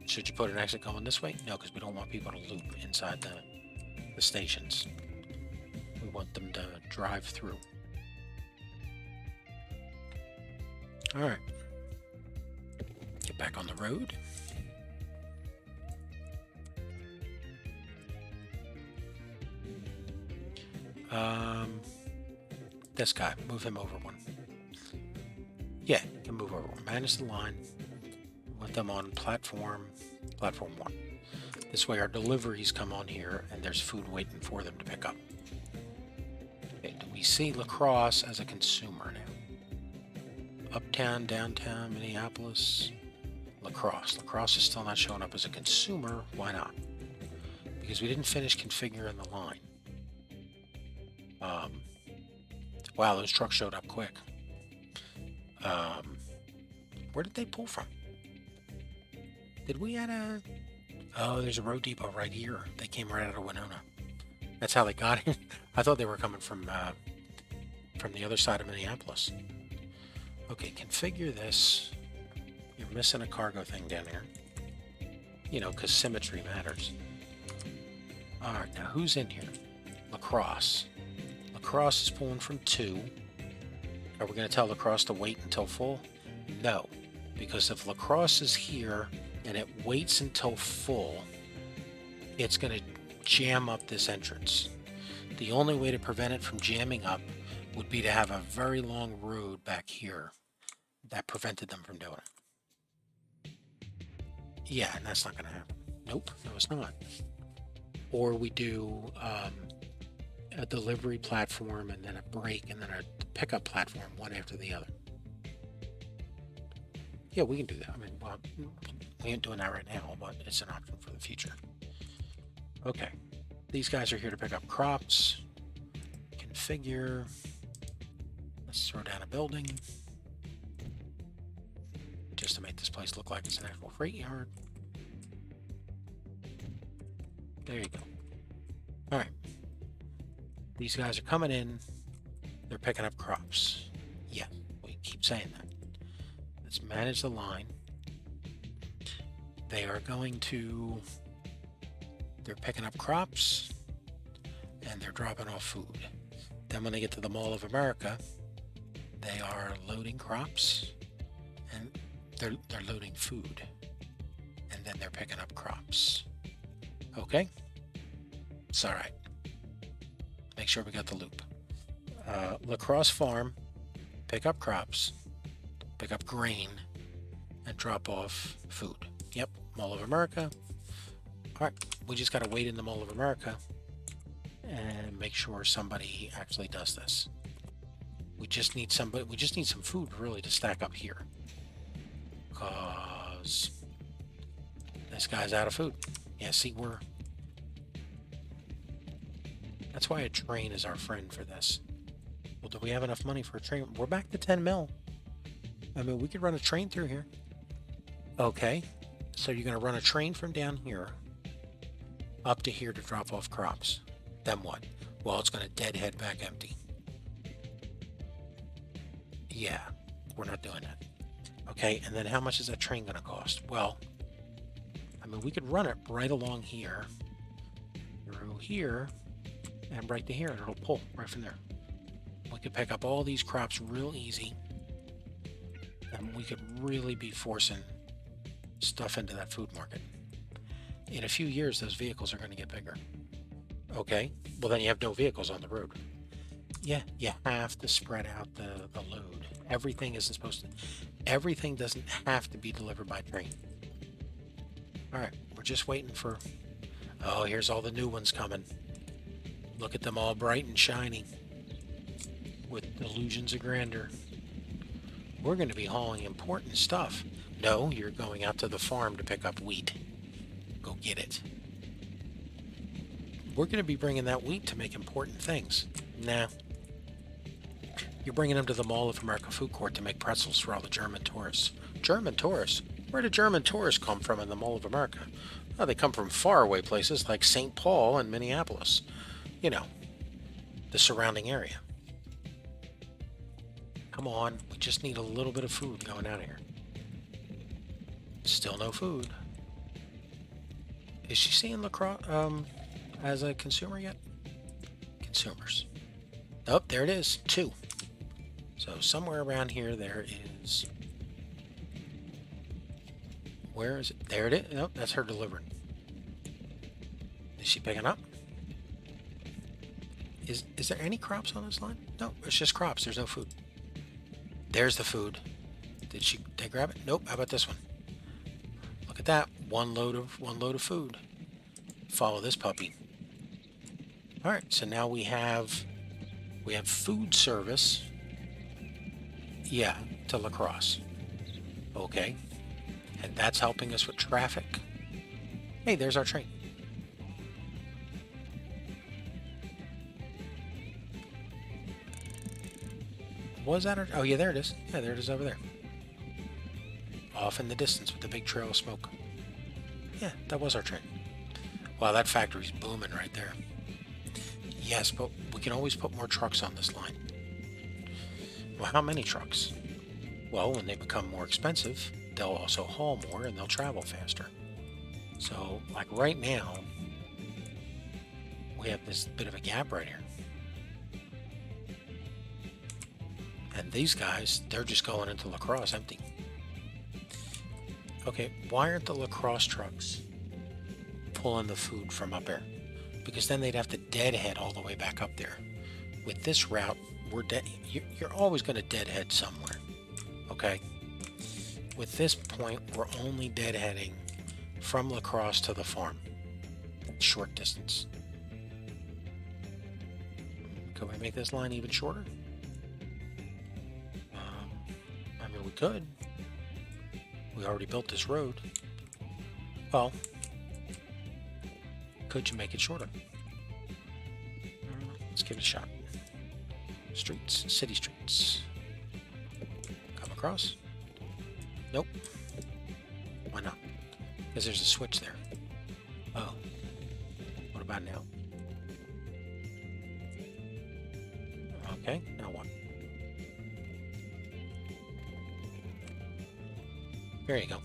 Speaker 2: Should you put an exit going this way? No, because we don't want people to loop inside the stations. We want them to drive through. All right. Get back on the road. This guy, move him over one. Yeah, you can move over one. Manage the line. Want them on platform 1. This way our deliveries come on here and there's food waiting for them to pick up. Okay, do we see Lacrosse as a consumer now? Uptown, downtown, Minneapolis, Lacrosse. Lacrosse is still not showing up as a consumer. Why not? Because we didn't finish configuring the line. Wow, those trucks showed up quick. Where did they pull from? Did we add a... Oh, there's a road depot right here. They came right out of Winona. That's how they got in. I thought they were coming from from the other side of Minneapolis. Okay, configure this. You're missing a cargo thing down here. You know, because symmetry matters. Alright, now who's in here? Lacrosse. Lacrosse is pulling from 2. Are we going to tell Lacrosse to wait until full? No. Because if Lacrosse is here and it waits until full, it's going to jam up this entrance. The only way to prevent it from jamming up would be to have a very long road back here that prevented them from doing it. Yeah, and that's not going to happen. Nope, no it's not. Or we do a delivery platform and then a break and then a pickup platform, one after the other. Yeah, we can do that. I mean, well, we ain't doing that right now, but it's an option for the future. Okay, these guys are here to pick up crops. Configure. Let's throw down a building just to make this place look like it's an actual freight yard. There you go. All right. These guys are coming in. They're picking up crops. Yeah, we keep saying that. Let's manage the line. They are going to... They're picking up crops. And they're dropping off food. Then when they get to the Mall of America, they are loading crops. And they're loading food. And then they're picking up crops. Okay? It's all right. Make sure we got the loop. Lacrosse Farm, pick up crops, pick up grain, and drop off food. Yep, Mall of America. All right, we just got to wait in the Mall of America and make sure somebody actually does this. We just need somebody. We just need some food really to stack up here, cause this guy's out of food. Yeah, see, that's why a train is our friend for this. Well, do we have enough money for a train? We're back to 10 mil. I mean, we could run a train through here. Okay, so you're going to run a train from down here up to here to drop off crops. Then what? Well, it's going to deadhead back empty. Yeah, we're not doing that. Okay, and then how much is that train going to cost? Well, I mean, we could run it right along here, through here, and right to here, and it'll pull right from there. We could pick up all these crops real easy, and we could really be forcing stuff into that food market. In a few years, those vehicles are going to get bigger. Okay, well then you have no vehicles on the road. Yeah, you have to spread out the load. Everything isn't supposed to, everything doesn't have to be delivered by train. All right, we're just waiting for, oh, here's all the new ones coming. Look at them all bright and shiny with illusions of grandeur. We're going to be hauling important stuff. No, you're going out to the farm to pick up wheat. Go get it. We're going to be bringing that wheat to make important things. Nah. You're bringing them to the Mall of America food court to make pretzels for all the German tourists. German tourists? Where do German tourists come from in the Mall of America? Oh, they come from faraway places like St. Paul and Minneapolis. You know, the surrounding area. Come on, we just need a little bit of food going out of here. Still no food. Is she seeing LaCroix as a consumer yet? Consumers. Oh, there it is, 2. So somewhere around here there is... Where is it? There it is. Nope, that's her delivering. Is she picking up? Is there any crops on this line? No, it's just crops. There's no food. There's the food. Did they grab it? Nope. How about this one? Look at that. One load of food. Follow this puppy. All right. So now we have food service. Yeah, to Lacrosse. Okay. And that's helping us with traffic. Hey, there's our train. Was that our... Oh, yeah, there it is. Yeah, there it is over there. Off in the distance with the big trail of smoke. Yeah, that was our train. Wow, that factory's booming right there. Yes, but we can always put more trucks on this line. Well, how many trucks? Well, when they become more expensive, they'll also haul more and they'll travel faster. So, like right now, we have this bit of a gap right here. And these guys, they're just going into La Crosse empty. Okay, why aren't the La Crosse trucks pulling the food from up there? Because then they'd have to deadhead all the way back up there. With this route, you're always going to deadhead somewhere. Okay? With this point, we're only deadheading from La Crosse to the farm. Short distance. Could we make this line even shorter? I mean, we could. We already built this road. Well, could you make it shorter? Let's give it a shot. Streets, city streets. Come across. Nope. Why not? Because there's a switch there. Oh. What about now? Okay, now what? There you go.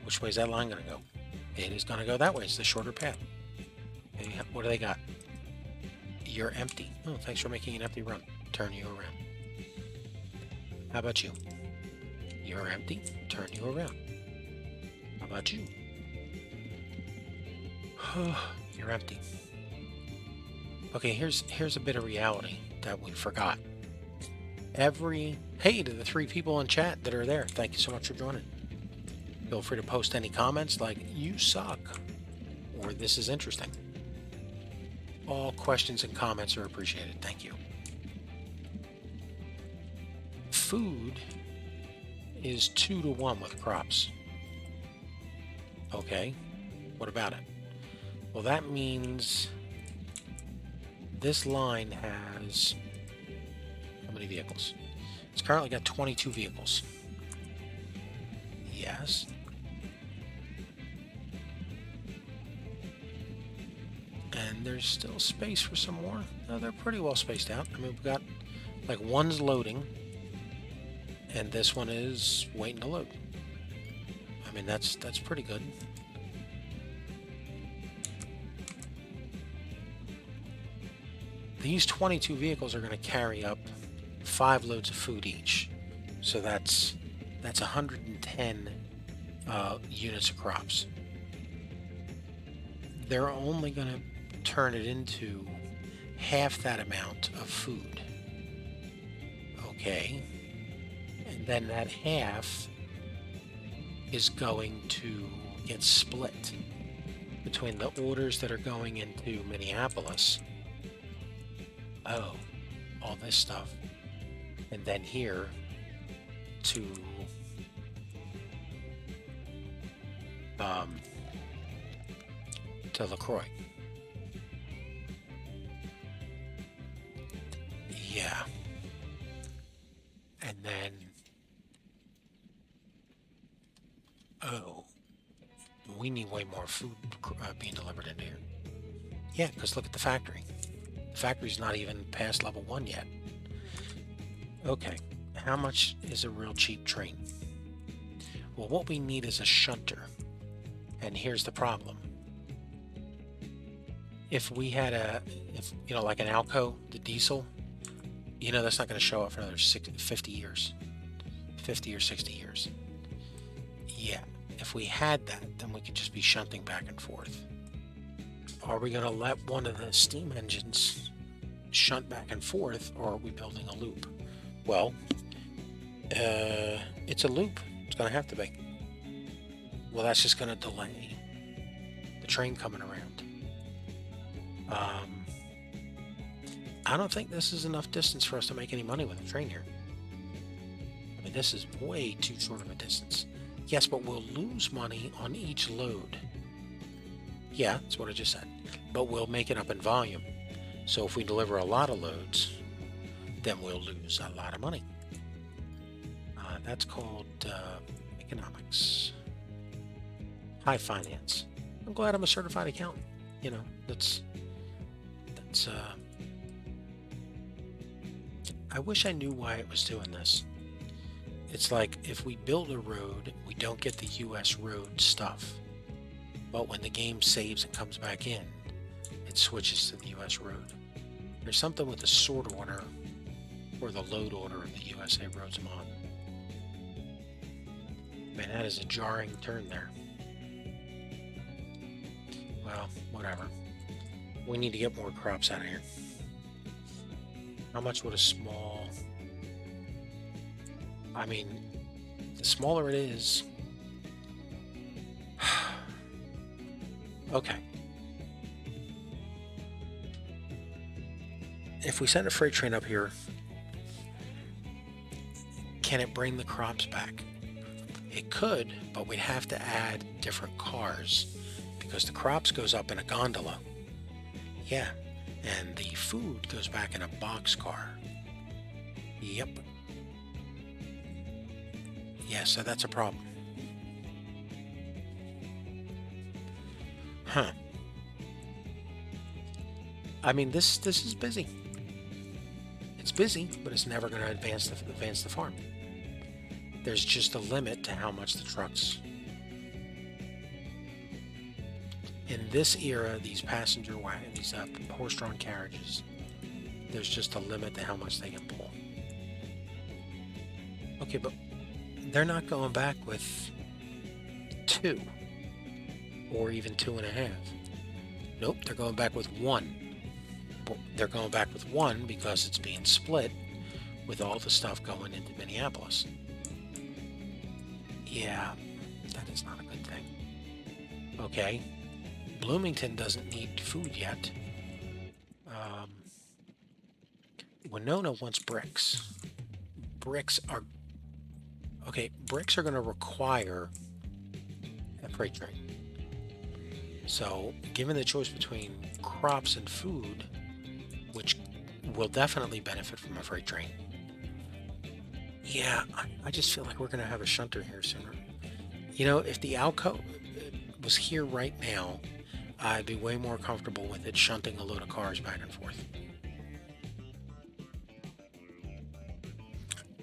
Speaker 2: Which way is that line going to go? It is going to go that way. It's the shorter path. Okay, what do they got? You're empty. Oh, thanks for making an empty run. Turn you around. How about you? You're empty. Turn you around. How about you? You're empty. Okay, here's a bit of reality that we forgot. Hey to the 3 people in chat that are there, thank you so much for joining. Feel free to post any comments like you suck or this is interesting. All questions and comments are appreciated. Thank you. Food is 2 to 1 with crops. Okay, what about it? Well, that means this line has how many vehicles? It's currently got 22 vehicles. Yes. And there's still space for some more. No, they're pretty well spaced out. I mean, we've got like one's loading and this one is waiting to load. I mean, that's pretty good. These 22 vehicles are going to carry up 5 loads of food each. So that's 110 units of crops. They're only going to turn it into half that amount of food. Okay. And then that half is going to get split between the orders that are going into Minneapolis. Oh, all this stuff. And then here to LaCroix. Yeah. And then we need way more food being delivered into here. Yeah, because look at the factory. The factory's not even past level 1 yet. Okay, how much is a real cheap train? Well, what we need is a shunter. And here's the problem. If we had like an Alco, the diesel, that's not going to show up for another 50 years. 50 or 60 years. Yeah, if we had that, then we could just be shunting back and forth. Are we going to let one of the steam engines shunt back and forth, or are we building a loop? Well, it's a loop. It's going to have to be. Well, that's just going to delay the train coming around. I don't think this is enough distance for us to make any money with a train here. I mean, this is way too short of a distance. Yes, but we'll lose money on each load. Yeah, that's what I just said. But we'll make it up in volume. So if we deliver a lot of loads, then we'll lose a lot of money. That's called economics. High finance. I'm glad I'm a certified accountant. That's I wish I knew why it was doing this. It's like if we build a road, we don't get the US road stuff. But when the game saves and comes back in, it switches to the US road. There's something with the sort order or the load order of the USA roads I'm on. Man, that is a jarring turn there. Well, whatever. We need to get more crops out of here. How much would a small... I mean, the smaller it is... Okay. If we send a freight train up here, can it bring the crops back? It could, but we'd have to add different cars because the crops goes up in a gondola. Yeah, and the food goes back in a boxcar. Yep. Yeah, so that's a problem. Huh. I mean, this is busy. It's busy, but it's never going to advance the farm. There's just a limit to how much the trucks. In this era, these passenger wagons, these horse-drawn carriages, there's just a limit to how much they can pull. Okay, but they're not going back with 2 or even 2.5. Nope, they're going back with 1. They're going back with 1 because it's being split with all the stuff going into Minneapolis. Yeah, that is not a good thing. Okay, Bloomington doesn't need food yet. Winona wants bricks. Bricks are... Okay, bricks are going to require a freight train. So, given the choice between crops and food, which will definitely benefit from a freight train, yeah, I just feel like we're going to have a shunter here sooner. You know, if the Alco was here right now, I'd be way more comfortable with it shunting a load of cars back and forth.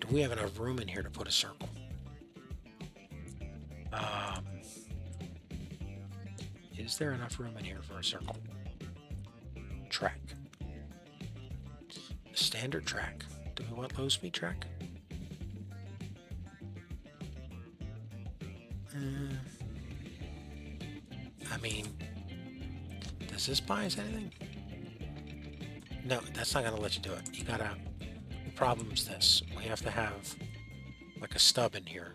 Speaker 2: Do we have enough room in here to put a circle? Is there enough room in here for a circle? Track. Standard track. Do we want low speed track? I mean, does this buy us anything? No, that's not going to let you do it. You gotta... The problem is this. We have to have like a stub in here.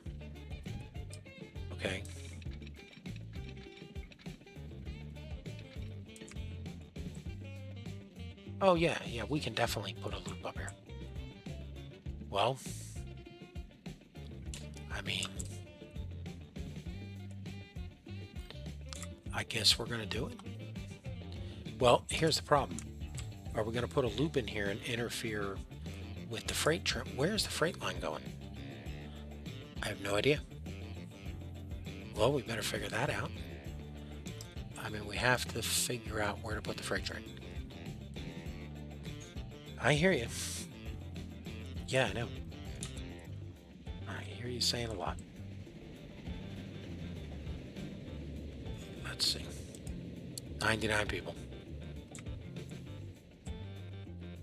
Speaker 2: Okay. Oh yeah, we can definitely put a loop up here. Well, I mean, I guess we're going to do it. Well, here's the problem. Are we going to put a loop in here and interfere with the freight train? Where's the freight line going? I have no idea. Well, we better figure that out. I mean, we have to figure out where to put the freight train. I hear you. Yeah, I know. I hear you saying a lot. Let's see. 99 people.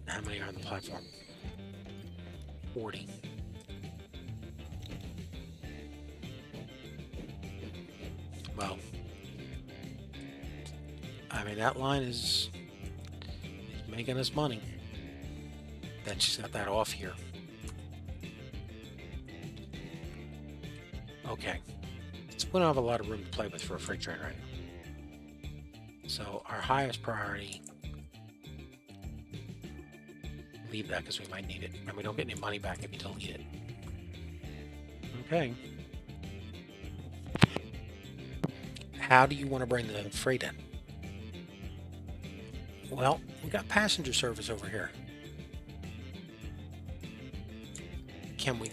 Speaker 2: How many are on the platform? 40. Well, I mean, that line is making us money. Then she's got that off here. Okay. So we don't have a lot of room to play with for a freight train right now. So our highest priority, leave that because we might need it. And we don't get any money back if you delete it. Okay. How do you want to bring the freight in? Well, we got passenger service over here. Can we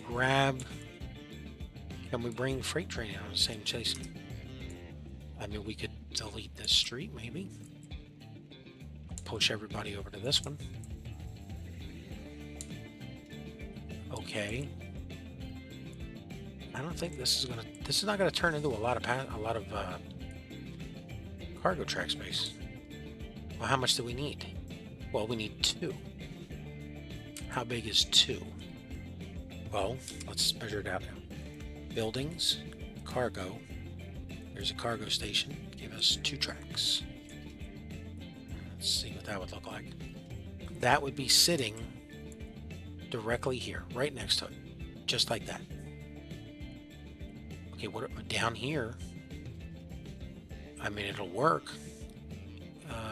Speaker 2: bring the freight train out on the same chase? I mean, we could delete this street, maybe. Push everybody over to this one. Okay. I don't think this is not gonna turn into a lot of cargo track space. Well, how much do we need? Well, we need 2. How big is 2? Well, let's measure it out now. Buildings, cargo. There's a cargo station. Give us 2 tracks. Let's see what that would look like. That would be sitting directly here, right next to it, just like that. Okay, what down here? I mean, it'll work.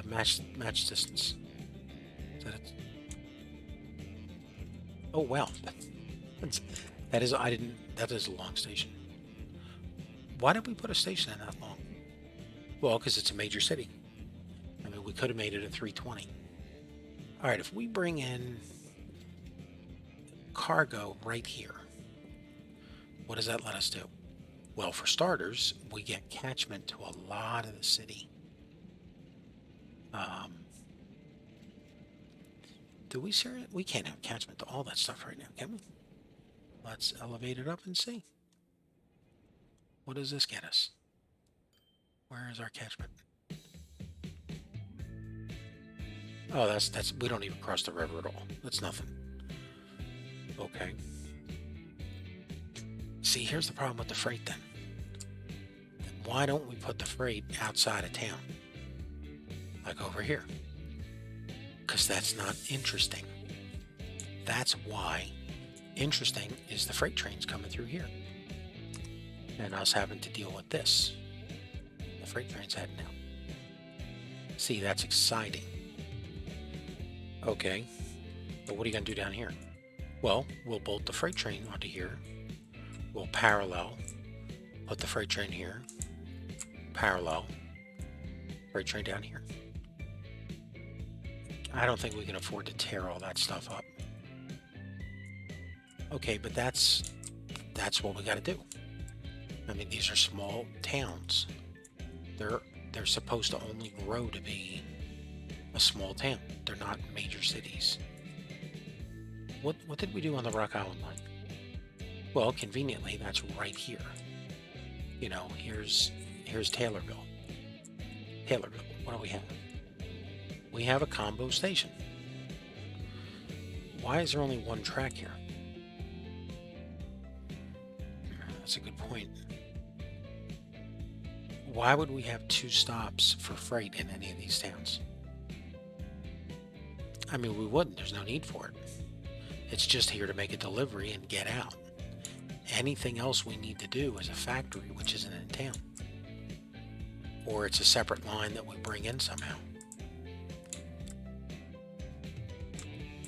Speaker 2: Match distance. Is that it? Oh wow, that is a long station. Why did we put a station in that long? Well, because it's a major city. I mean, we could have made it a 320. All right, if we bring in cargo right here, what does that let us do? Well, for starters, we get catchment to a lot of the city. We can't have catchment to all that stuff right now, can we? Let's elevate it up and see. What does this get us? Where is our catchment? Oh, that's we don't even cross the river at all. That's nothing. Okay. See, here's the problem with the freight then. Why don't we put the freight outside of town? Like over here. Because that's not interesting. That's why interesting is the freight trains coming through here. And us having to deal with this. The freight train's heading out. See, that's exciting. Okay. But what are you going to do down here? Well, we'll bolt the freight train onto here. We'll parallel. Put the freight train here. Parallel. Freight train down here. I don't think we can afford to tear all that stuff up. Okay, but that's what we got to do. I mean, these are small towns. They're supposed to only grow to be a small town. They're not major cities. What did we do on the Rock Island line? Well, conveniently, that's right here. You know, here's Taylorville. Taylorville, what do we have? We have a combo station. Why is there only 1 track here? That's a good point. Why would we have 2 stops for freight in any of these towns? I mean, we wouldn't. There's no need for it. It's just here to make a delivery and get out. Anything else we need to do is a factory, which isn't in town. Or it's a separate line that we bring in somehow.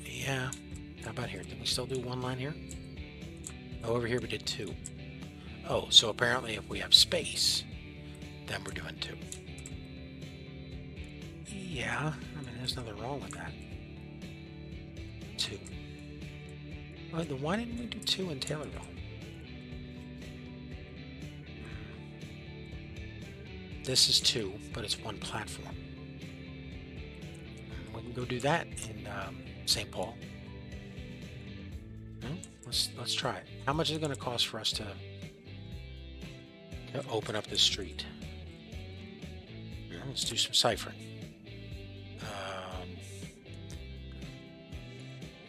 Speaker 2: Yeah. How about here? Did we still do 1 line here? Oh, over here we did 2. Oh, so apparently if we have space, then we're doing 2. Yeah, I mean, there's nothing wrong with that. 2. Well, then why didn't we do 2 in Taylorville? This is 2, but it's 1 platform. We can go do that in St. Paul. Let's try it. How much is it going to cost for us to open up this street? Let's do some ciphering.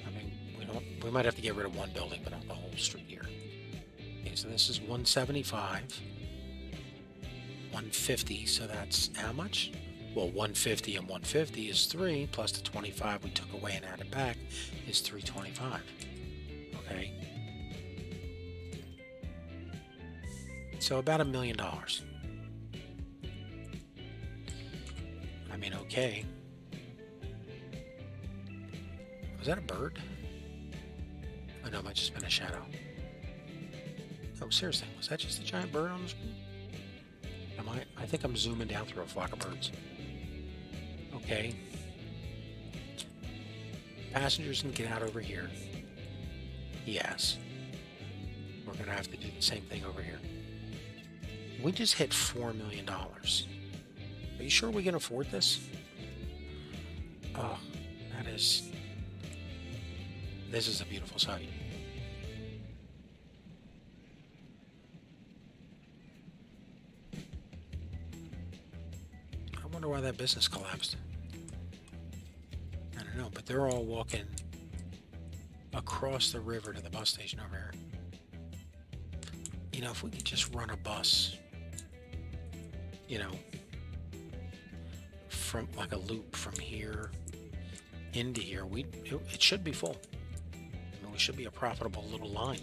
Speaker 2: I mean, we might have to get rid of 1 building, but not the whole street here. Okay, so this is 175. 150, so that's how much? Well, 150 and 150 is 3, plus the 25 we took away and added back is 325. Okay. So about $1 million. I mean, okay. Was that a bird? Oh no, it might just been a shadow. Oh, seriously, was that just a giant bird on the screen? I think I'm zooming down through a flock of birds. Okay. Passengers can get out over here. Yes. We're going to have to do the same thing over here. We just hit $4 million. Are you sure we can afford this? Oh, this is a beautiful sight. why that business collapsed. I don't know, but they're all walking across the river to the bus station over here. You know, if we could just run a bus, you know, from like a loop from here into here, it should be full. I mean, we should be a profitable little line.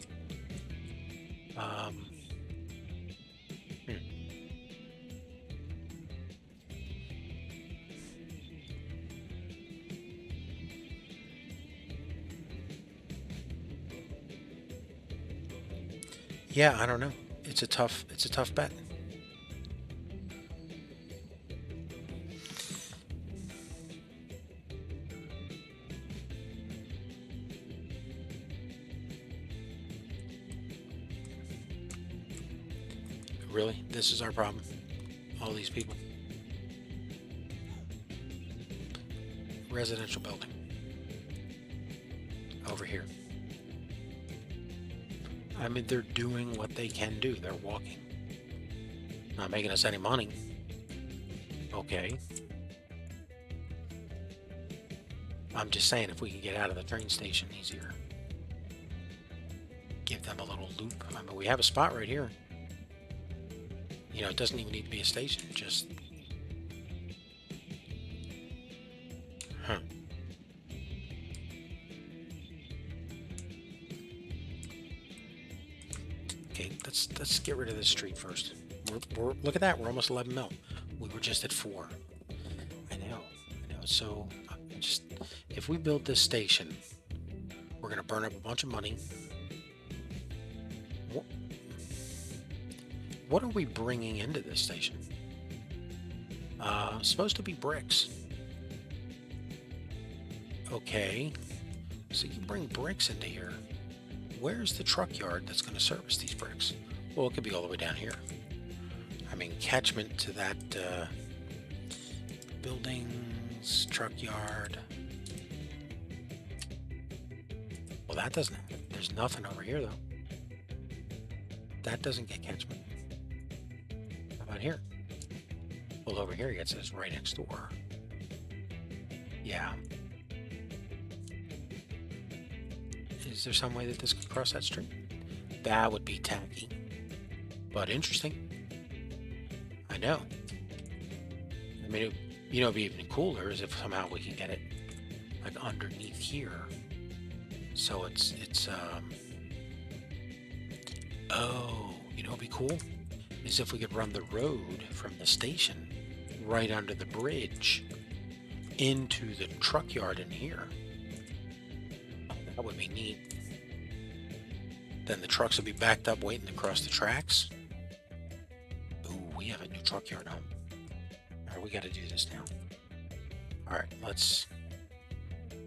Speaker 2: Yeah, I don't know. It's a tough bet. Really? This is our problem? All these people? Residential building. Over here. I mean, they're doing what they can do. They're walking. Not making us any money. Okay. I'm just saying, if we can get out of the train station easier. Give them a little loop. I mean, we have a spot right here. You know, it doesn't even need to be a station. Just... Huh. Okay, let's get rid of this street first. We're look at that. We're almost 11 mil. We were just at 4. I know. So just if we build this station, we're gonna burn up a bunch of money. What are we bringing into this station? Supposed to be bricks. Okay, so you bring bricks into here. Where's the truck yard that's going to service these bricks? Well, it could be all the way down here. I mean, catchment to that buildings, truck yard. Well, that doesn't happen. There's nothing over here, though. That doesn't get catchment. How about here? Well, over here, it says right next door. Yeah. Is there some way that this could cross that street? That would be tacky, but interesting. I know. I mean, it'd be even cooler is if somehow we can get it like underneath here. So it's oh, it'd be cool is if we could run the road from the station right under the bridge into the truck yard in here. That would be neat. Then the trucks will be backed up waiting to cross the tracks. Ooh, we have a new truck yard home. All right, we got to do this now. All right,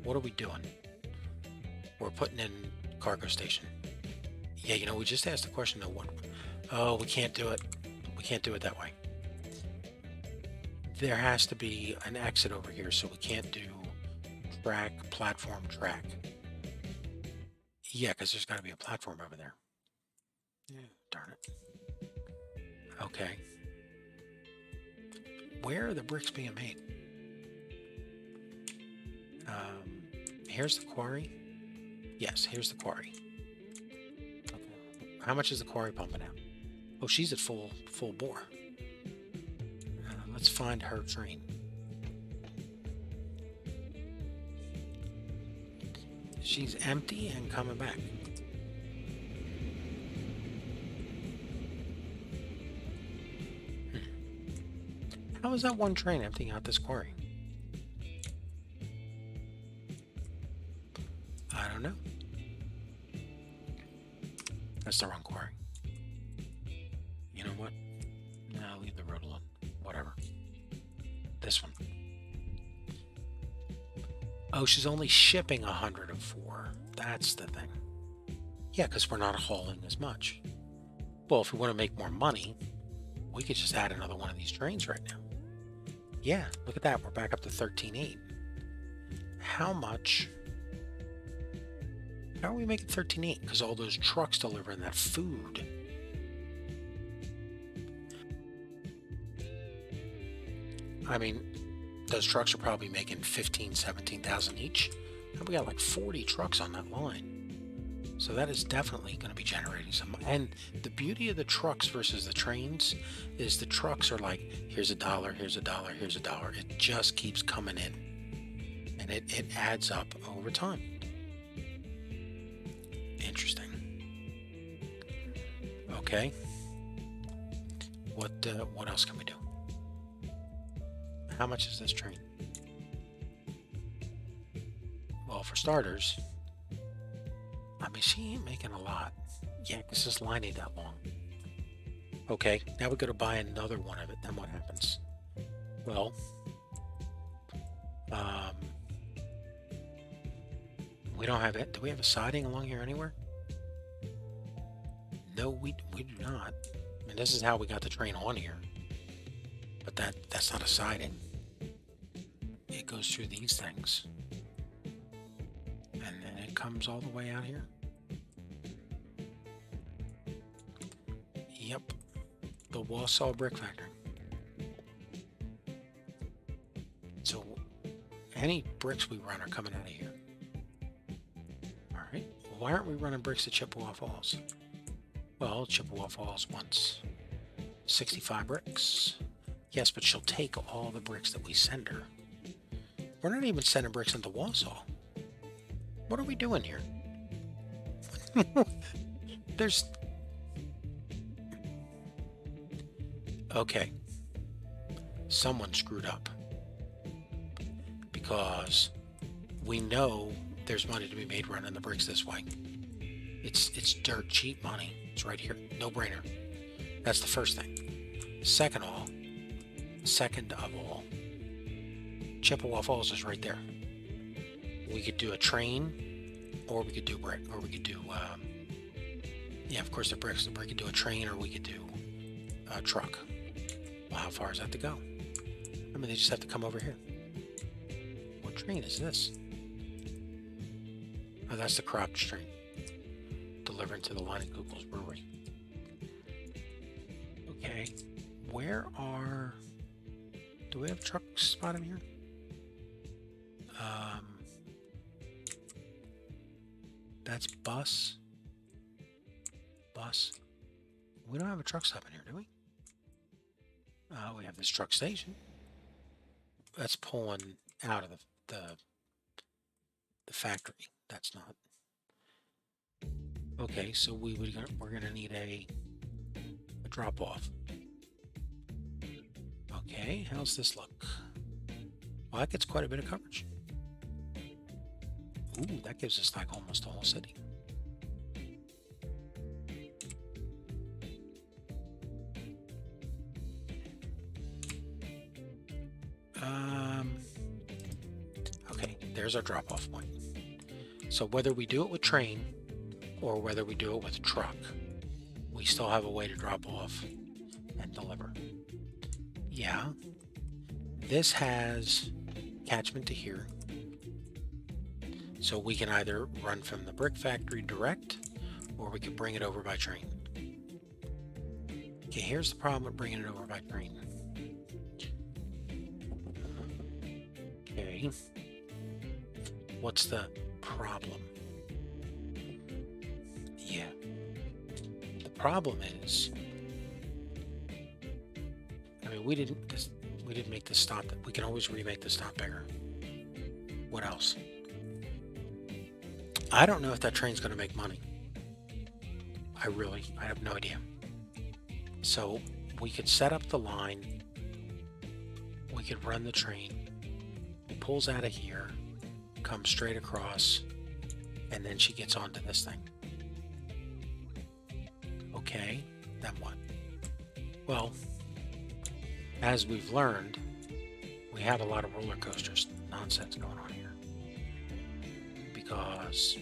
Speaker 2: what are we doing? We're putting in cargo station. Yeah, we just asked the question though. Oh, we can't do it. We can't do it that way. There has to be an exit over here, so we can't do platform track. Yeah, because there's got to be a platform over there. Yeah, darn it. Okay. Where are the bricks being made? Here's the quarry. Yes, here's the quarry. Okay. How much is the quarry pumping out? Oh, she's at full bore. Let's find her train. She's empty and coming back. How is that one train emptying out this quarry? I don't know. That's the wrong quarry. You know what? No, leave the road alone. Whatever. This one. Oh, she's only shipping 104. That's the thing. Yeah, because we're not hauling as much. Well, if we want to make more money, we could just add another one of these trains right now. Yeah, look at that. We're back up to 13.8. How much? How are we making 13.8? Because all those trucks delivering that food. I mean, those trucks are probably making 15, 17,000 each. And we got like 40 trucks on that line. So that is definitely going to be generating some. And the beauty of the trucks versus the trains is the trucks are like, here's $1, here's $1, here's $1. It just keeps coming in. And it adds up over time. Interesting. Okay. What else can we do? How much is this train? Well, for starters, I mean, she ain't making a lot. Yeah, because this line ain't that long. Okay, now we got to buy another one of it. Then what happens? Well, we don't have it. Do we have a siding along here anywhere? No, we do not. I mean, this is how we got the train on here. But that's not a siding. It goes through these things. And then it comes all the way out here. Yep. The Wausau Brick Factory. So any bricks we run are coming out of here. Alright. Well, why aren't we running bricks at Chippewa Falls? Well, Chippewa Falls wants 65 bricks. Yes, but she'll take all the bricks that we send her. We're not even sending bricks into Wausau. What are we doing here? There's... Okay. Someone screwed up. Because we know there's money to be made running the bricks this way. It's dirt cheap money. It's right here. No brainer. That's the first thing. Second of all, Chippewa Falls is right there. We could do a train, or we could do brick, or we could do, yeah, of course the bricks. We could do a train, or we could do a truck. Well, how far is that to go? I mean, they just have to come over here. What train is this? Oh, that's the Crouch train. Delivering to the line at Google's Brewery. Okay, where are... Do we have a truck spot in here? That's bus. Bus. We don't have a truck stop in here, do we? We have this truck station. That's pulling out of the factory. That's not. Okay, so we're gonna need a drop off. Okay, how's this look? Well, that gets quite a bit of coverage. Ooh, that gives us like almost the whole city. Okay, there's our drop-off point. So whether we do it with train or whether we do it with truck, we still have a way to drop off and deliver. Yeah, this has catchment to here. So we can either run from the brick factory direct, or we can bring it over by train. Okay, here's the problem with bringing it over by train. Okay, what's the problem? Yeah, the problem is, I mean, we didn't make the stop. We can always remake the stop bigger. What else? I don't know if that train's going to make money. I have no idea. So we could set up the line. We could run the train. It pulls out of here, comes straight across, and then she gets onto this thing. Okay, then what? Well, as we've learned, we have a lot of roller coasters nonsense going on here. Because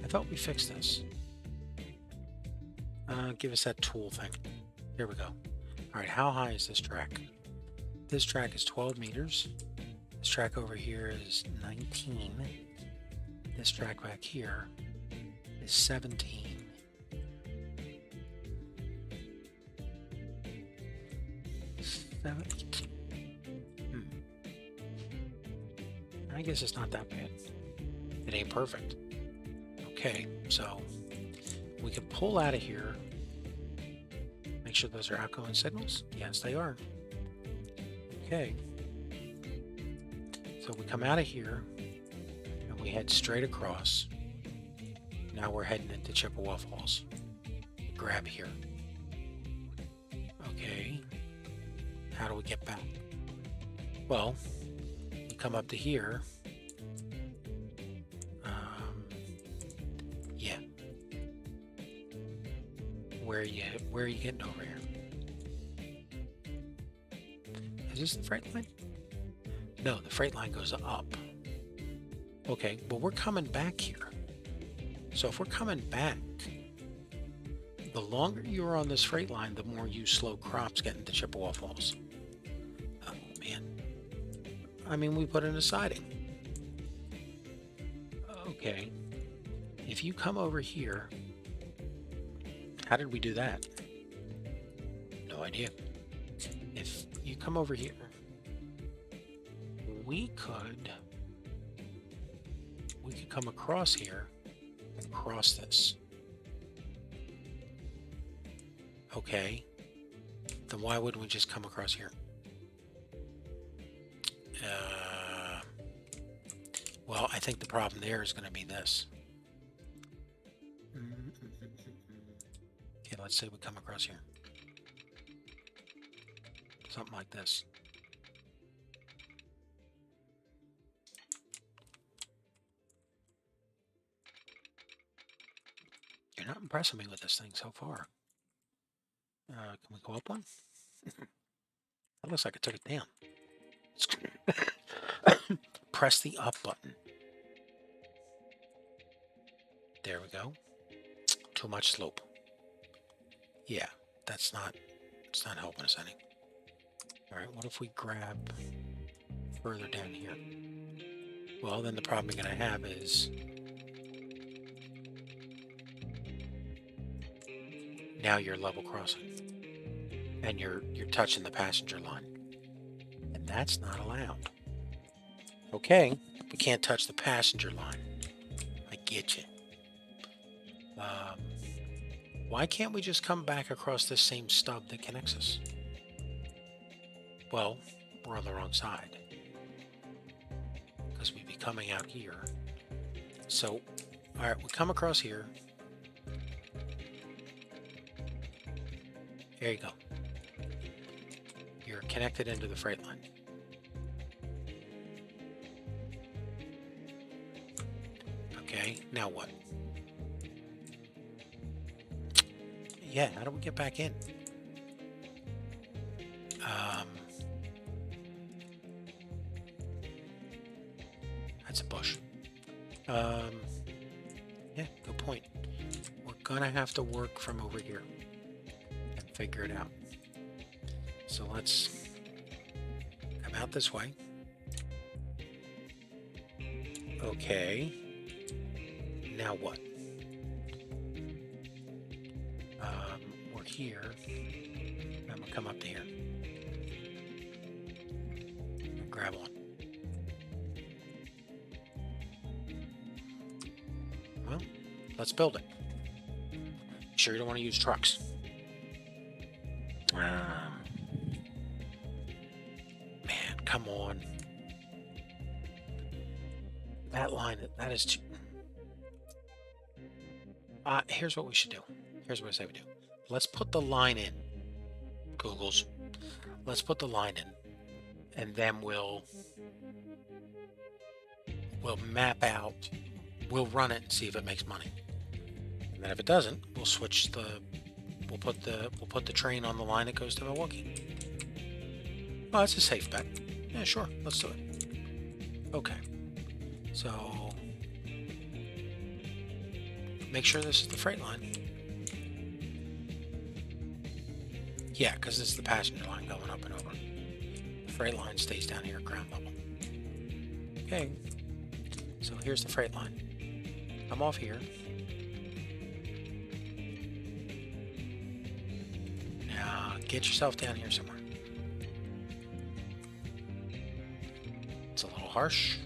Speaker 2: I thought we fixed this. Give us that tool thing. Here we go. All right, how high is this track? This track is 12 meters. This track over here is 19. This track back here is 17. 7. I guess it's not that bad. It ain't perfect. Okay, so we can pull out of here. Make sure those are outgoing signals. Yes, they are. Okay. So we come out of here and we head straight across. Now we're heading into Chippewa Falls. Grab here. Okay. How do we get back? Well, we come up to here. Yeah. Where are you getting over here? Is this the freight line? No, the freight line goes up. Okay, well we're coming back here. So if we're coming back, the longer you're on this freight line, the more you slow crops getting to Chippewa Falls. Oh man. I mean, we put in a siding. Okay. If you come over here, how did we do that? No idea. If you come over here, we could come across here and cross this. Okay. Then why wouldn't we just come across here? Well, I think the problem there is going to be this. Okay, let's say we come across here. Something like this. You're not impressing me with this thing so far. Can we go up one? That looks like I took it down. Press the up button. There we go. Too much slope. Yeah, it's not helping us any. All right, what if we grab further down here? Well, then the problem you're going to have is now you're level crossing and you're touching the passenger line, and that's not allowed. Okay, we can't touch the passenger line. I get you. Why can't we just come back across this same stub that connects us? Well, we're on the wrong side because we'd be coming out here. So, all right, we come across here. There you go. You're connected into the freight line. Okay, now what? Yeah, how do we get back in? That's a bush. Yeah, good point. We're gonna have to work from over here and figure it out. So let's come out this way. Okay. Now what? We're here. I'm gonna come up to here. And grab one. Well, let's build it. Sure you don't want to use trucks. Man, come on. That line, that is too... here's what we should do. Here's what I say we do. Let's put the line in. Googles. Let's put the line in. And then we'll map out. We'll run it and see if it makes money. And then if it doesn't, we'll switch the... We'll put the train on the line that goes to Milwaukee. Oh, that's a safe bet. Yeah, sure. Let's do it. Okay. So... Make sure this is the freight line. Yeah, because this is the passenger line going up and over. The freight line stays down here at ground level. Okay. So here's the freight line. I'm off here. Now get yourself down here somewhere. harsh.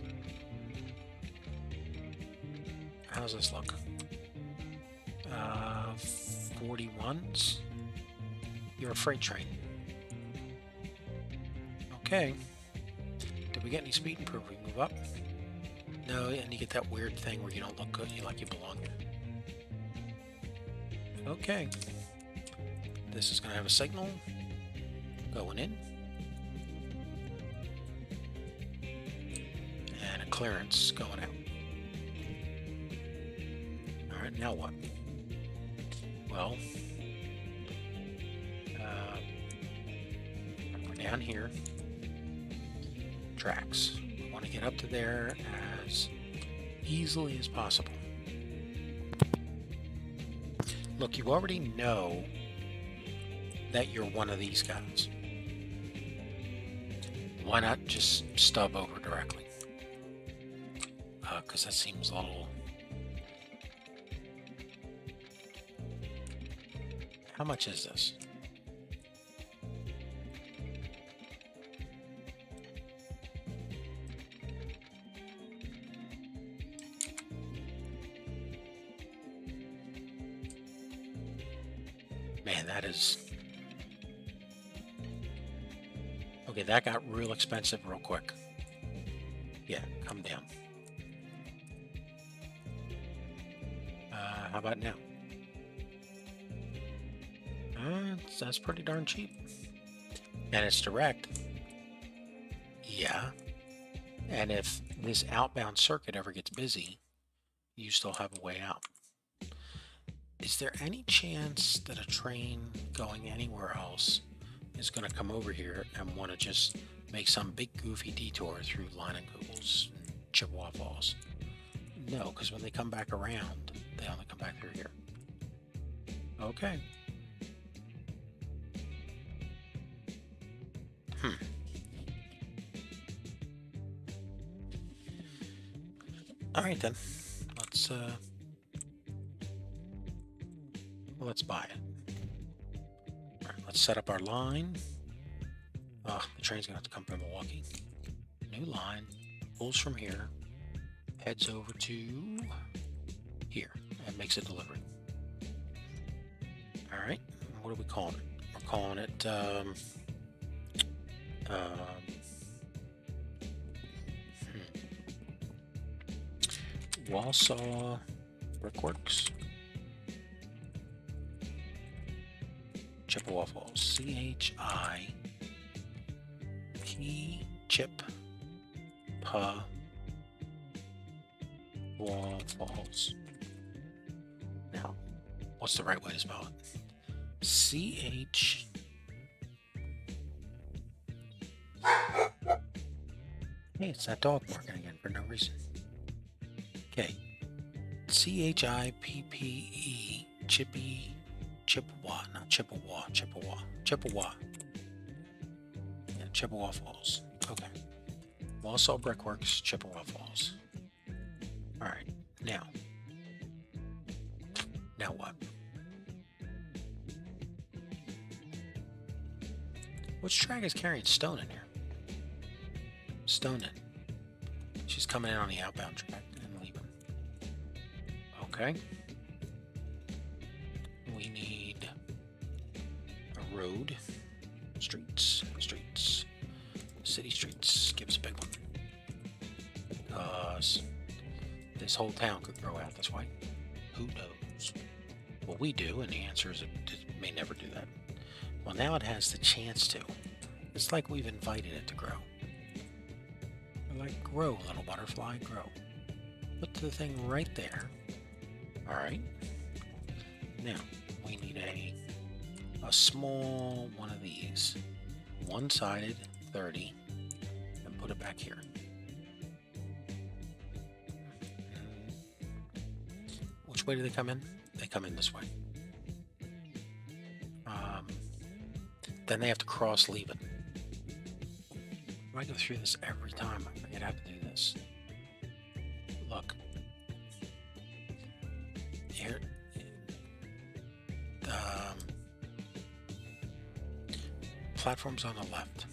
Speaker 2: How's this look? 41s. You're a freight train. Okay. Did we get any speed improvement? We move up? No, and you get that weird thing where you don't look good. You like you belong here. Okay. This is going to have a signal going in. And a clearance going out. Alright, now what? Well, we're down here. Tracks. We want to get up to there as easily as possible. Look, you already know that you're one of these guys. Why not just stub over directly? Because that seems a little... How much is this? Man, that is... Okay, that got real expensive real quick. Yeah, come down. How about now? That's pretty darn cheap. And it's direct. Yeah. And if this outbound circuit ever gets busy, you still have a way out. Is there any chance that a train going anywhere else is going to come over here and want to just make some big goofy detour through Leinenkugels and Chippewa Falls? No, because when they come back around, they only come back through here. Okay. All right then. Let's buy it. All right, let's set up our line. The train's gonna have to come from Milwaukee. New line, pulls from here, heads over to here, and makes a delivery. All right, what are we calling it? We're calling it Wausau Brickworks, Chippewa Falls, C-H-I-P Chip Pa Wa Falls. Now, what's the right way to spell it? C-H... Hey, it's that dog barking again for no reason. Okay. C-H-I-P-P-E Chippewa, not Chippewa. Yeah, Chippewa Falls. Okay. Wausau Brickworks, Chippewa Falls. Alright, now what? Which track is carrying Stone in here? Stone in. She's coming in on the outbound track and leaving. Okay. We need a road. Streets. City streets. Give us a big one. Because this whole town could grow out this way. Who knows? Well, we do, and the answer is it may never do that. Well, now it has the chance to. It's like we've invited it to grow. We're like, grow, little butterfly, grow. Put the thing right there. All right. Now, we need a small one of these. One-sided, 30, and put it back here. Which way do they come in? They come in this way. Then they have to cross leave it. I go through this every time. I forget how to do this. Look. Here. Platform's on the left.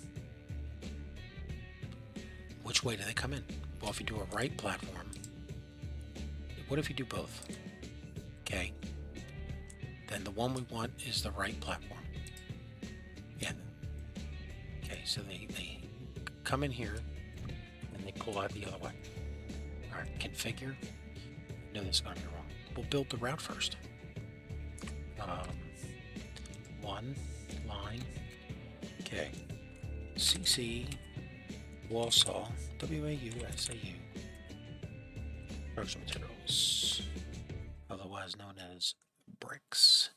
Speaker 2: Which way do they come in? Well, if you do a right platform, what if you do both? Okay. Then the one we want is the right platform. Yeah. Okay, so they come in here and they pull out the other way. All right, configure. No, this is going to be wrong. We'll build the route first. One line. Okay. CC wall saw WAU Construction materials, otherwise known as bricks.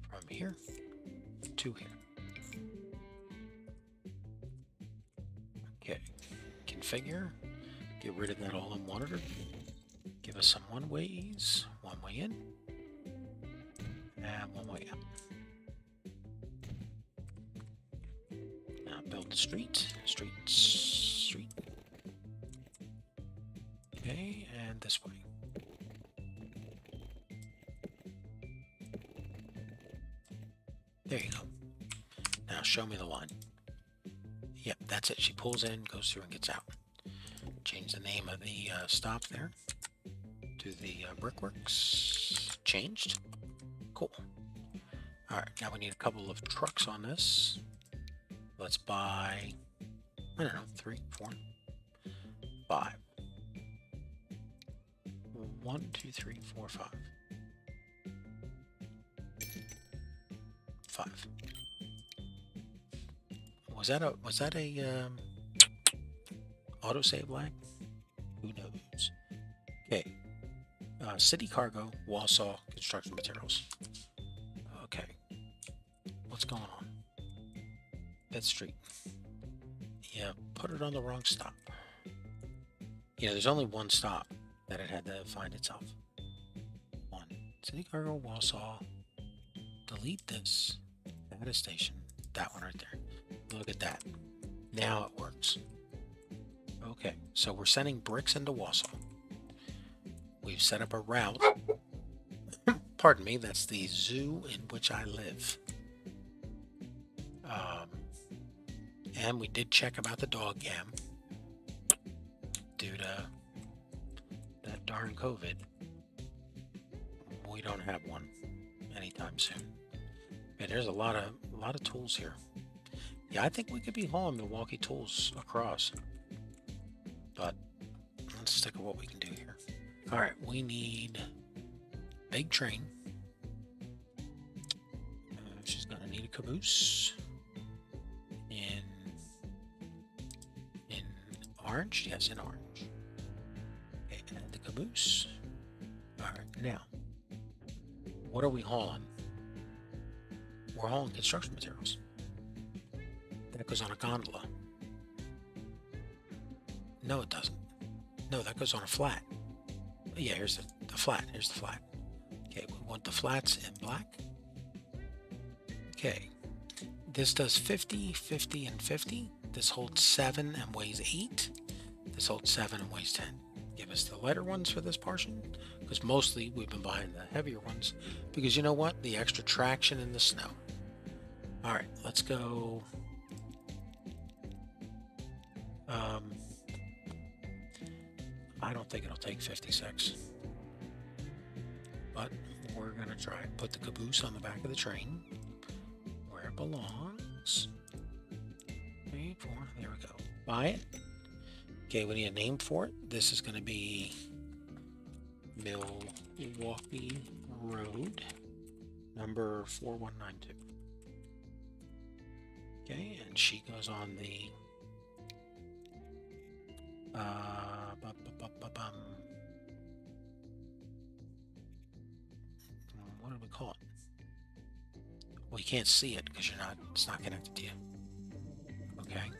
Speaker 2: From here to here. Okay. Configure. Get rid of that all-in monitor. Give us some one ways. One way in. And one way out. Now build the street. Street. Okay, and this way. There you go. Now show me the line. Yep, that's it. She pulls in, goes through, and gets out. Change the name of the stop there to the Brickworks. Changed. Cool. Alright, now we need a couple of trucks on this. Let's buy, I don't know, 3, 4, 5. 1, 2, 3, 4, 5. 5. Was that a autosave lag? Who knows? Okay. City cargo, wall saw, construction materials. Okay. What's going on? That street. Yeah, put it on the wrong stop. You know, there's only one stop that it had to find itself. One. City cargo, wall saw. Delete this. Data station. That one right there. Look at that. Now it works. Okay, so we're sending bricks into Wausau. We've set up a route. Pardon me, that's the zoo in which I live. And we did check about the dog cam. Due to that darn COVID, we don't have one anytime soon. And there's a lot of tools here. Yeah, I think we could be hauling Milwaukee tools across. But let's stick with what we can do here. All right, we need big train. She's gonna need a caboose in orange. Yes, in orange. Okay, and the caboose. All right, now what are we hauling? We're hauling construction materials. That goes on a gondola. No, it doesn't. No, that goes on a flat. Yeah, here's the flat. Here's the flat. Okay, we want the flats in black. Okay. This does 50, 50, and 50. This holds 7 and weighs 8. This holds 7 and weighs 10. Give us the lighter ones for this portion, because mostly we've been buying the heavier ones, because you know what? The extra traction in the snow. All right, let's go. I don't think it'll take 56, but we're gonna try it. Put the caboose on the back of the train where it belongs. 3, 4, there we go. Buy it. Okay, we need a name for it. This is gonna be Milwaukee Road, number 4192. Okay, and she goes on the what do we call it? Well, you can't see it because it's not connected to you. Okay.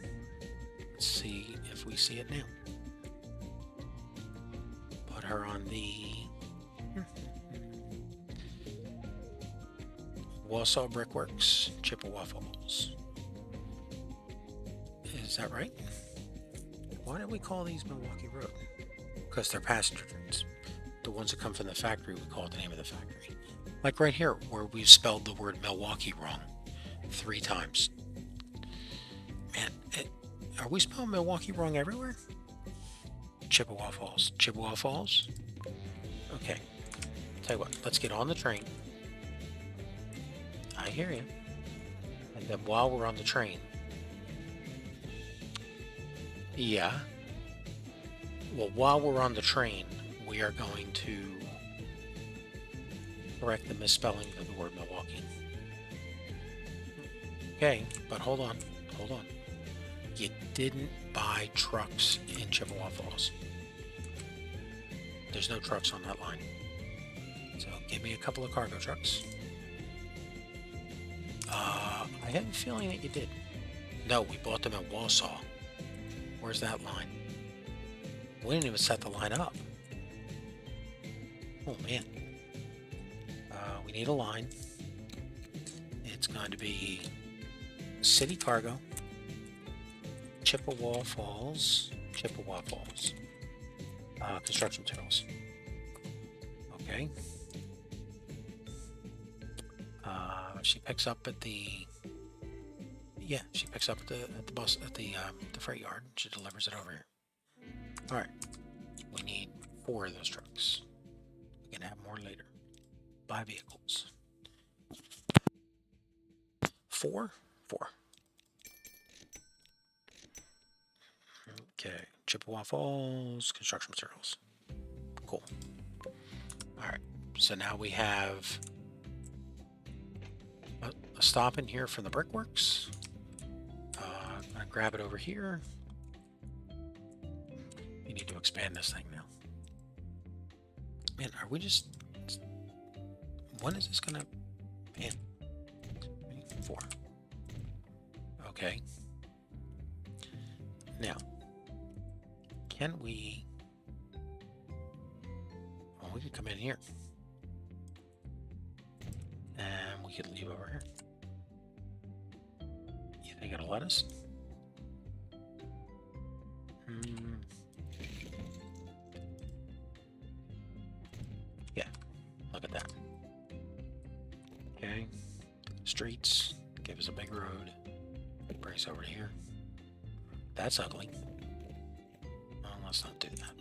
Speaker 2: Let's see if we see it now. Put her on the Wausau Brickworks Chippewa Falls. Is that right? Why do we call these Milwaukee Road? Because they're passenger trains. The ones that come from the factory, we call it the name of the factory. Like right here, where we've spelled the word Milwaukee wrong 3 times. Are we spelling Milwaukee wrong everywhere? Chippewa Falls. Chippewa Falls? Okay. Tell you what, let's get on the train. I hear you. And then while we're on the train... Yeah. Well, while we're on the train, we are going to correct the misspelling of the word Milwaukee. Okay, but hold on. Hold on. You didn't buy trucks in Chippewa Falls. There's no trucks on that line. So give me a couple of cargo trucks. I have a feeling that you did. No, we bought them at Wausau. Where's that line? We didn't even set the line up. Oh man. We need a line. It's going to be City Cargo, Chippewa Falls, construction materials. Okay. She picks up at the. Yeah, she picks up at the bus at the freight yard. She delivers it over here. All right. We need 4 of those trucks. We can have more later. Buy vehicles. 4. Okay, Chippewa Falls, construction materials. Cool. All right, so now we have a stop in here from the brickworks. I'm gonna grab it over here. You need to expand this thing now. Man, are we just... When is this gonna... Man. 4. Okay. Now, can we... Well, we could come in here. And we could leave over here. You think it'll let us? Yeah, look at that. Okay. Streets. Give us a big road. Bring us over to here. That's ugly. Well, let's not do that.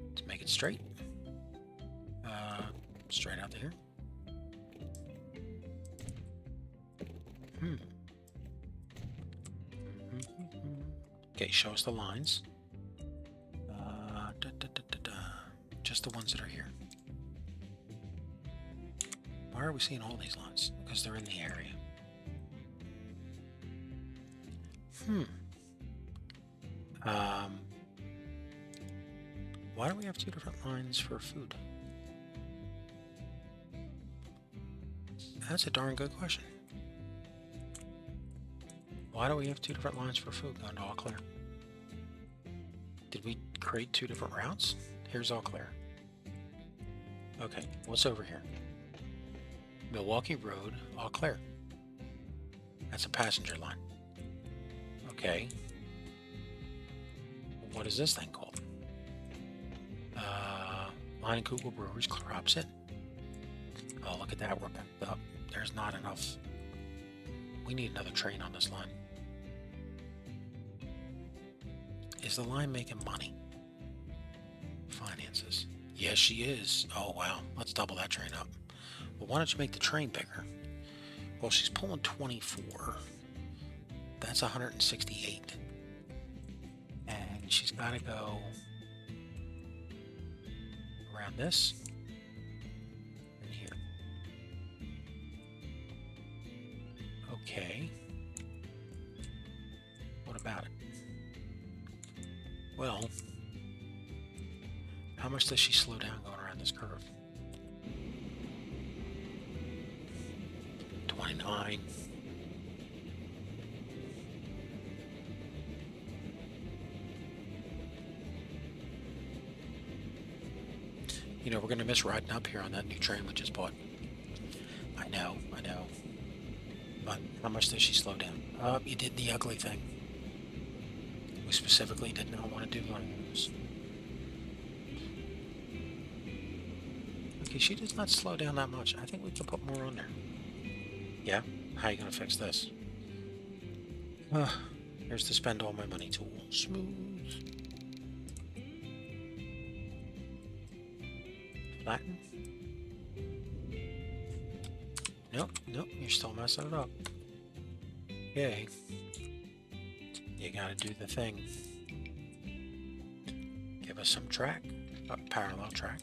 Speaker 2: Let's make it straight. Straight out to here. Okay, show us the lines. Just the ones that are here. Why are we seeing all these lines? Because they're in the area. Why do we have 2 different lines for food? That's a darn good question. Why do we have 2 different lines for food going to All Clear? Did we create 2 different routes? Here's All Clear. Okay, what's over here? Milwaukee Road, All Clear. That's a passenger line. Okay. What is this thing called? Line Kugel Breweries Crops in. Oh, look at that. We're backed up. There's not enough. We need another train on this line. Is the line making money? Finances. Yes, she is. Oh, wow. Let's double that train up. Well, why don't you make the train bigger? Well, she's pulling 24. That's 168. And she's got to go around this and here. Okay. What about it? Well, how much does she slow down going around this curve? 29. You know, we're going to miss riding up here on that new train we just bought. I know. But how much does she slow down? You did the ugly thing. We specifically did not want to do one of those. Okay, she does not slow down that much. I think we can put more on there. Yeah? How are you going to fix this? Here's the spend all my money tool. Smooth. Flatten. Nope, you're still messing it up. Okay. You gotta do the thing. Give us some track. Parallel track.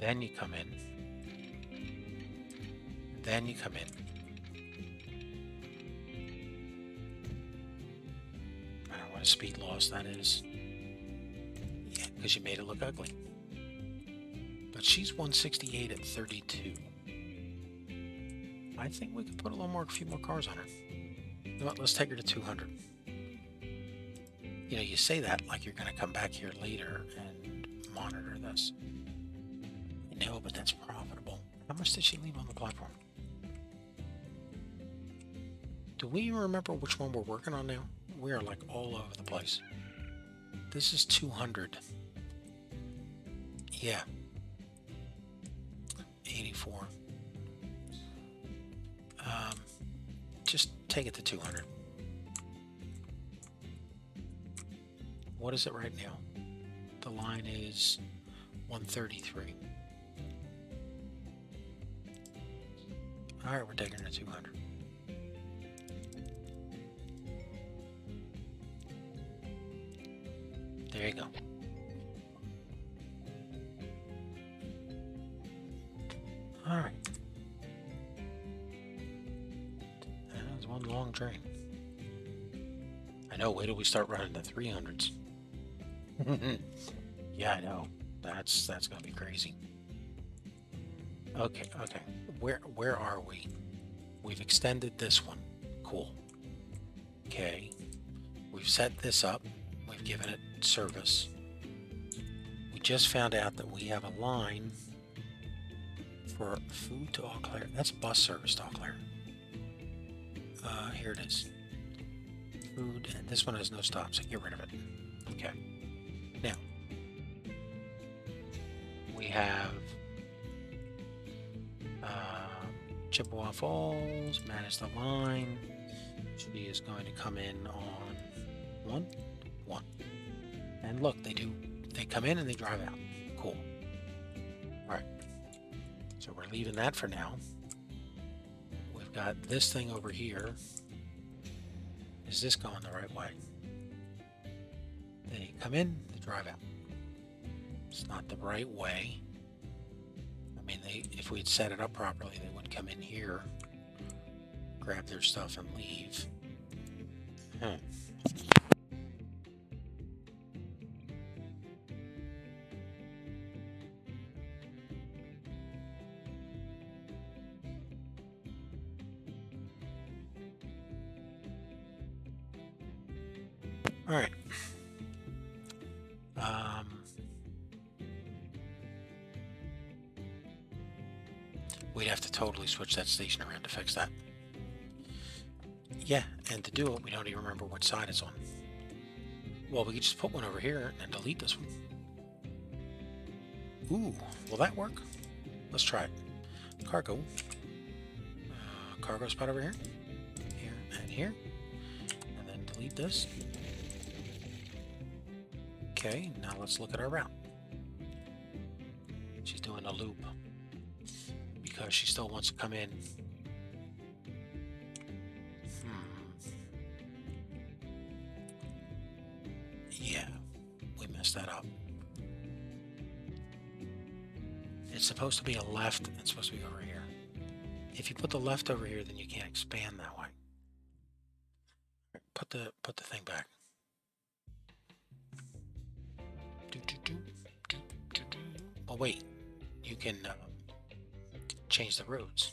Speaker 2: Then you come in. Then you come in. I don't know what a speed loss that is. Yeah, because you made it look ugly. But she's 168 at 32. I think we could put a few more cars on her. You know what, let's take her to 200. You know, you say that like you're going to come back here later and monitor this. No, but that's profitable. How much did she leave on the platform? Do we even remember which one we're working on now? We are like all over the place. This is 200. Yeah. 84. Just take it to 200. What is it right now? The line is 133. All right, we're taking it to 200. There you go. All right. That was one long train. I know, wait till we start running the 300s. Yeah, I know. That's gonna be crazy. Okay. Where are we? We've extended this one. Cool. Okay. We've set this up. We've given it service. We just found out that we have a line for food to Eau Claire. That's bus service to Eau Claire. Here it is. Food, and this one has no stops, so get rid of it. Okay. Now, we have Chippewa Falls, manage the line. She is going to come in on 1. And look, they come in and they drive out. Cool. All right. So we're leaving that for now. We've got this thing over here. Is this going the right way? They come in, they drive out. It's not the right way. I mean, if we'd set it up properly, they would come in here, grab their stuff, and leave. All right. We'd have to totally switch that station around to fix that. Yeah, and to do it, we don't even remember what side it's on. Well, we could just put one over here and delete this one. Ooh, will that work? Let's try it. Cargo. Cargo spot over here. Here and here. And then delete this. Okay, now let's look at our route. She's doing a loop because she still wants to come in. Yeah, we messed that up. It's supposed to be a left. It's supposed to be over here. If you put the left over here, then you can't expand that way. Put the thing back. Oh wait, you can change the roads.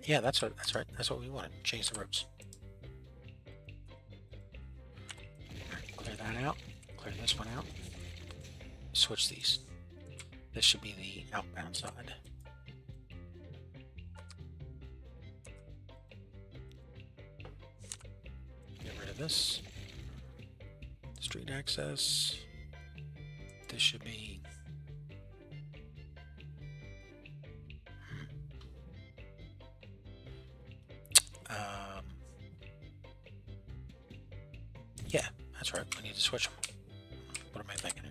Speaker 2: Yeah, that's right. That's what we wanted. Change the roads. Right, clear that out. Clear this one out. Switch these. This should be the outbound side. Get rid of this. Street access. This should be Yeah, that's right. We need to switch them. What am I thinking?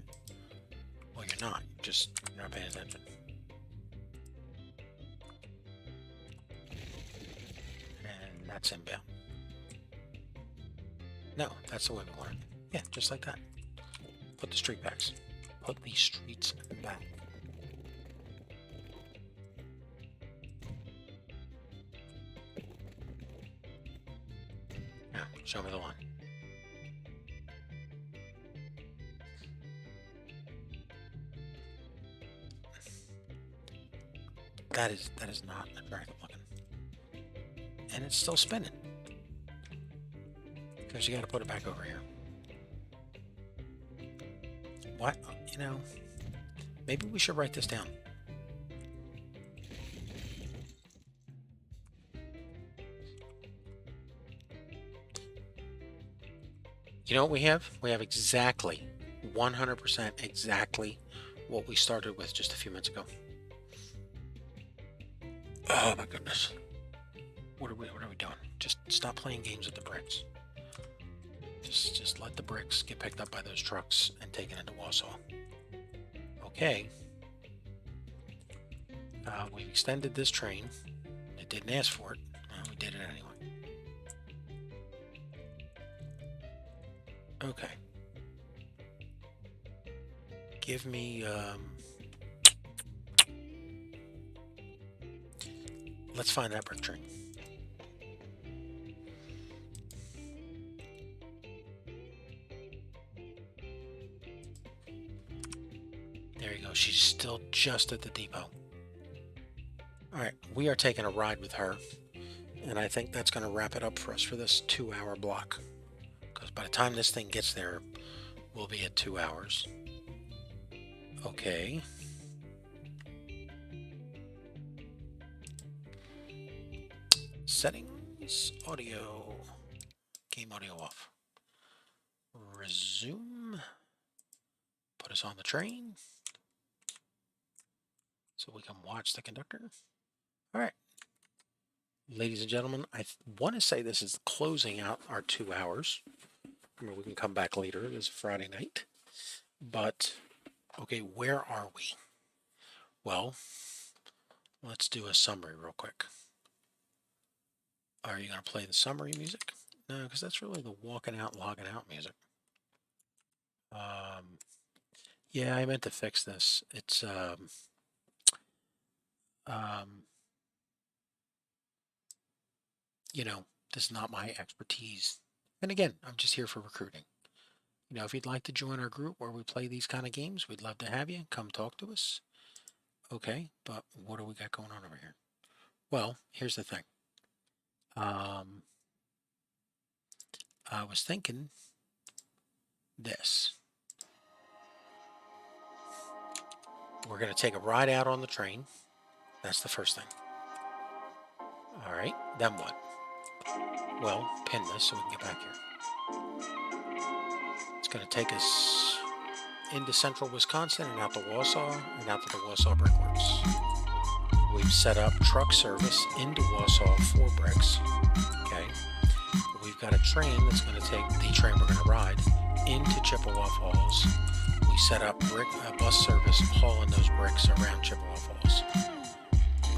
Speaker 2: Well, you're not. You're not paying attention. And that's inbound. No, that's the way we want it. Yeah, just like that. Put the street backs. Put the streets back. Now, show me the line. That is not attractive looking. And it's still spinning. Because you got to put it back over here. What? You know, maybe we should write this down. You know what we have? We have exactly, 100% exactly what we started with just a few minutes ago. Oh my goodness. What are we doing? Just stop playing games with the bricks. Just let the bricks get picked up by those trucks and taken into Warsaw. Okay. We've extended this train. It didn't ask for it. We did it anyway. Okay. Give me, let's find that brick train. There you go. She's still just at the depot. All right, we are taking a ride with her, and I think that's going to wrap it up for us for this 2-hour block. Because by the time this thing gets there, we'll be at 2 hours. Okay. Settings, audio, game audio off. Resume. Put us on the train so we can watch the conductor. All right. Ladies and gentlemen, I want to say this is closing out our 2 hours. I mean, we can come back later. It is Friday night. But, okay, where are we? Well, let's do a summary real quick. Are you going to play the summary music? No, because that's really the walking out, logging out music. Yeah, I meant to fix this. It's, you know, this is not my expertise. And again, I'm just here for recruiting. You know, if you'd like to join our group where we play these kind of games, we'd love to have you. Come talk to us. Okay, but what do we got going on over here? Well, here's the thing. I was thinking this. We're going to take a ride out on the train. That's the first thing. All right, then what? Well, pin this so we can get back here. It's going to take us into central Wisconsin and out to Wausau and out to the Wausau Brickworks. We've set up truck service into Wausau for bricks. Okay. We've got a train that's going to take the train we're going to ride into Chippewa Falls. We set up bus service hauling those bricks around Chippewa Falls.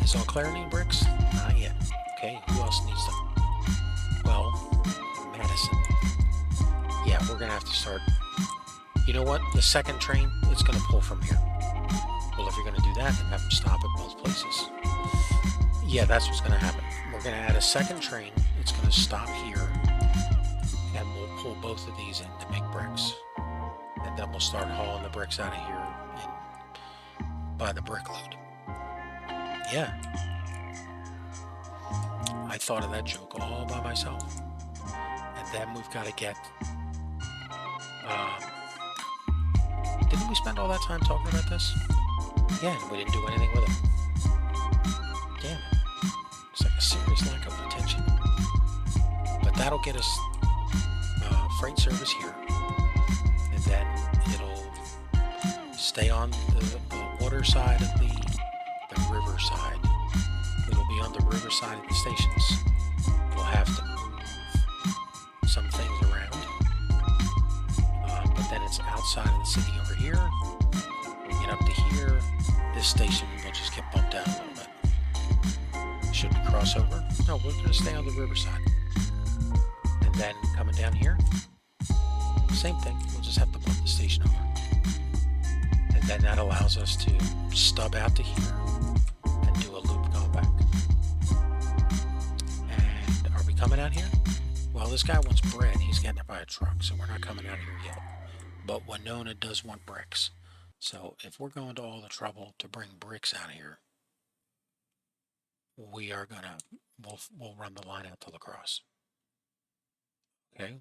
Speaker 2: Is Eau Claire need bricks? Not yet. Okay, who else needs them? Well, Madison. Yeah, we're going to have to start. You know what? The second train, it's going to pull from here. Well, if you're going to do that, then have them stop at both places. Yeah, that's what's going to happen. We're going to add a second train. It's going to stop here. And we'll pull both of these in to make bricks. And then we'll start hauling the bricks out of here and by the brickload. Yeah. I thought of that joke all by myself. And then we've got to get... didn't we spend all that time talking about this? Yeah, and we didn't do anything with it. Damn it. It's like a serious lack of attention. But that'll get us freight service here. And then it'll stay on the water side of the river side. It'll be on the river side of the stations. We'll the riverside. And then coming down here, same thing. We'll just have to put the station over. And then that allows us to stub out to here and do a loop going back. And are we coming out here? Well, this guy wants bread. He's getting it by a truck, so we're not coming out here yet. But Winona does want bricks. So if we're going to all the trouble to bring bricks out here, we are gonna, we'll run the line out to La Crosse. Okay,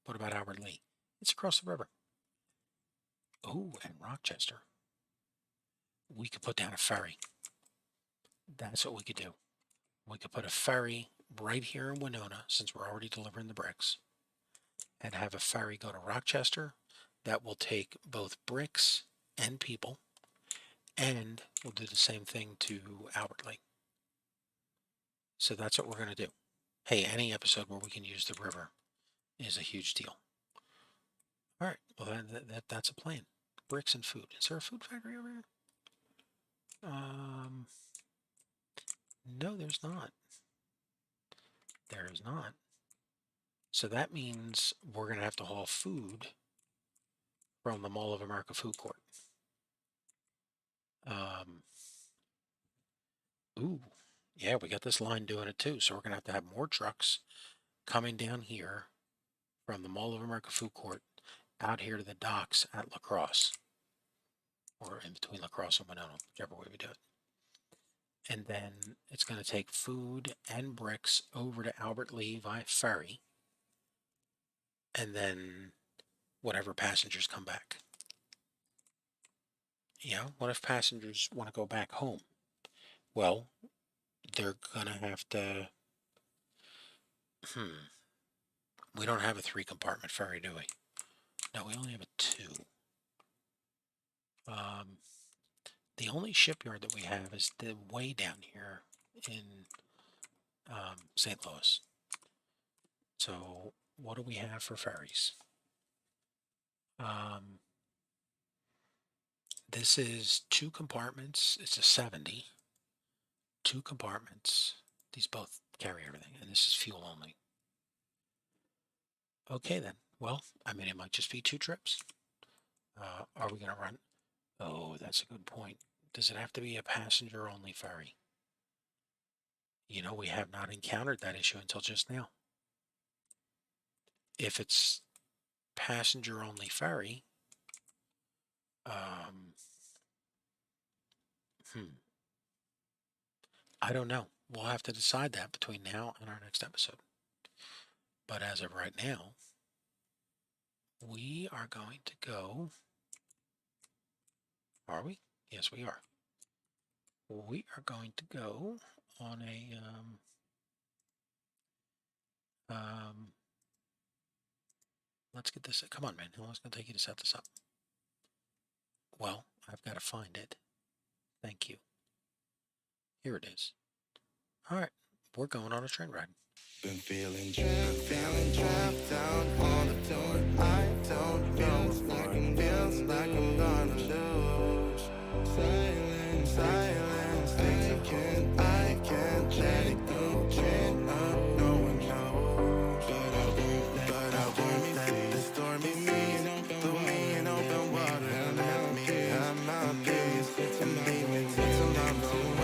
Speaker 2: what about Albert Lee? It's across the river. Oh, and Rochester. We could put down a ferry. That's what we could do. We could put a ferry right here in Winona, since we're already delivering the bricks, and have a ferry go to Rochester that will take both bricks and people, and we'll do the same thing to Albert Lake. So that's what we're going to do. Hey, any episode where we can use the river is a huge deal. All right, well, that's a plan. Bricks and food. Is there a food factory over here? No, there's not. There is not. So that means we're going to have to haul food from the Mall of America food court. Ooh, yeah, we got this line doing it too. So we're going to have more trucks coming down here from the Mall of America food court out here to the docks at La Crosse, or in between La Crosse and Winona, whichever way we do it. And then it's going to take food and bricks over to Albert Lee via ferry, and then whatever passengers come back. You know, what if passengers want to go back home? Well, they're going to have to... We don't have a 3-compartment ferry, do we? No, we only have a 2. The only shipyard that we have is the way down here in St. Louis. So what do we have for ferries? This is 2 compartments. It's a 70. 2 compartments. These both carry everything, and this is fuel only. Okay then. Well, I mean, it might just be 2 trips. Are we going to run? Oh, that's a good point. Does it have to be a passenger-only ferry? You know, we have not encountered that issue until just now. If it's passenger-only ferry, I don't know. We'll have to decide that between now and our next episode. But as of right now, we are going to go... Are we? Yes, we are. We are going to go on a... let's get this... Come on, man. How long is it going to take you to set this up? Well, I've got to find it. Thank you. Here it is. All right. We're going on a train ride.
Speaker 3: Been feeling trapped down on the floor. I don't know. Feels like I'm gonna lose. Silence, thinking I can't let it go. Chin up, no one knows. But I won't let the stormy me. Throw me in open water and let me have my peace. And leave me till I'm going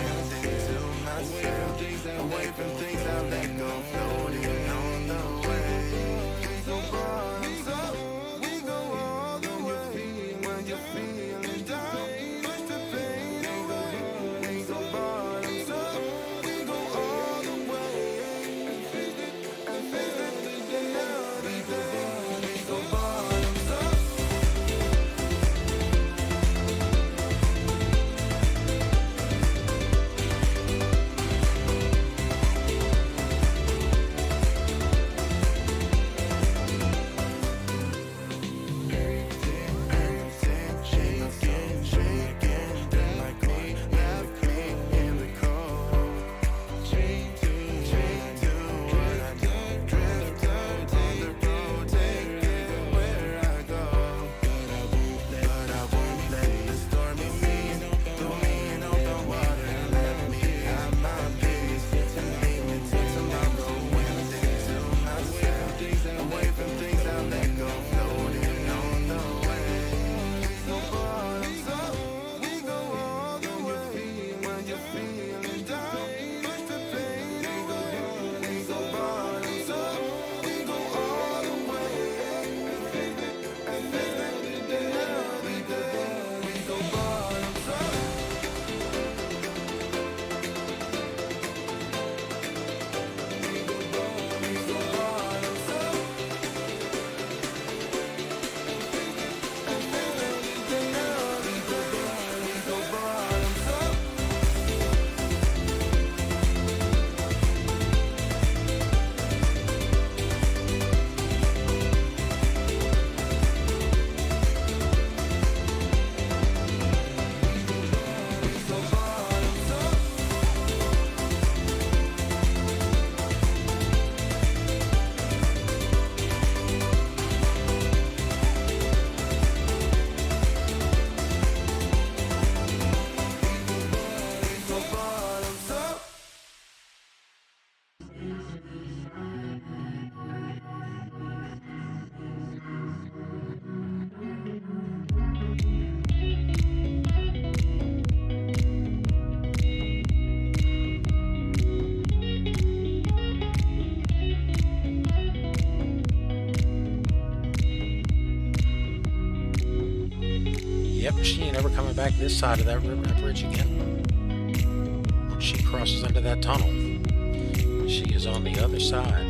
Speaker 3: to myself. Away from things I've let go. Floating on the way.
Speaker 2: Yep, she ain't ever coming back this side of that river, that bridge again. Once she crosses under that tunnel, she is on the other side.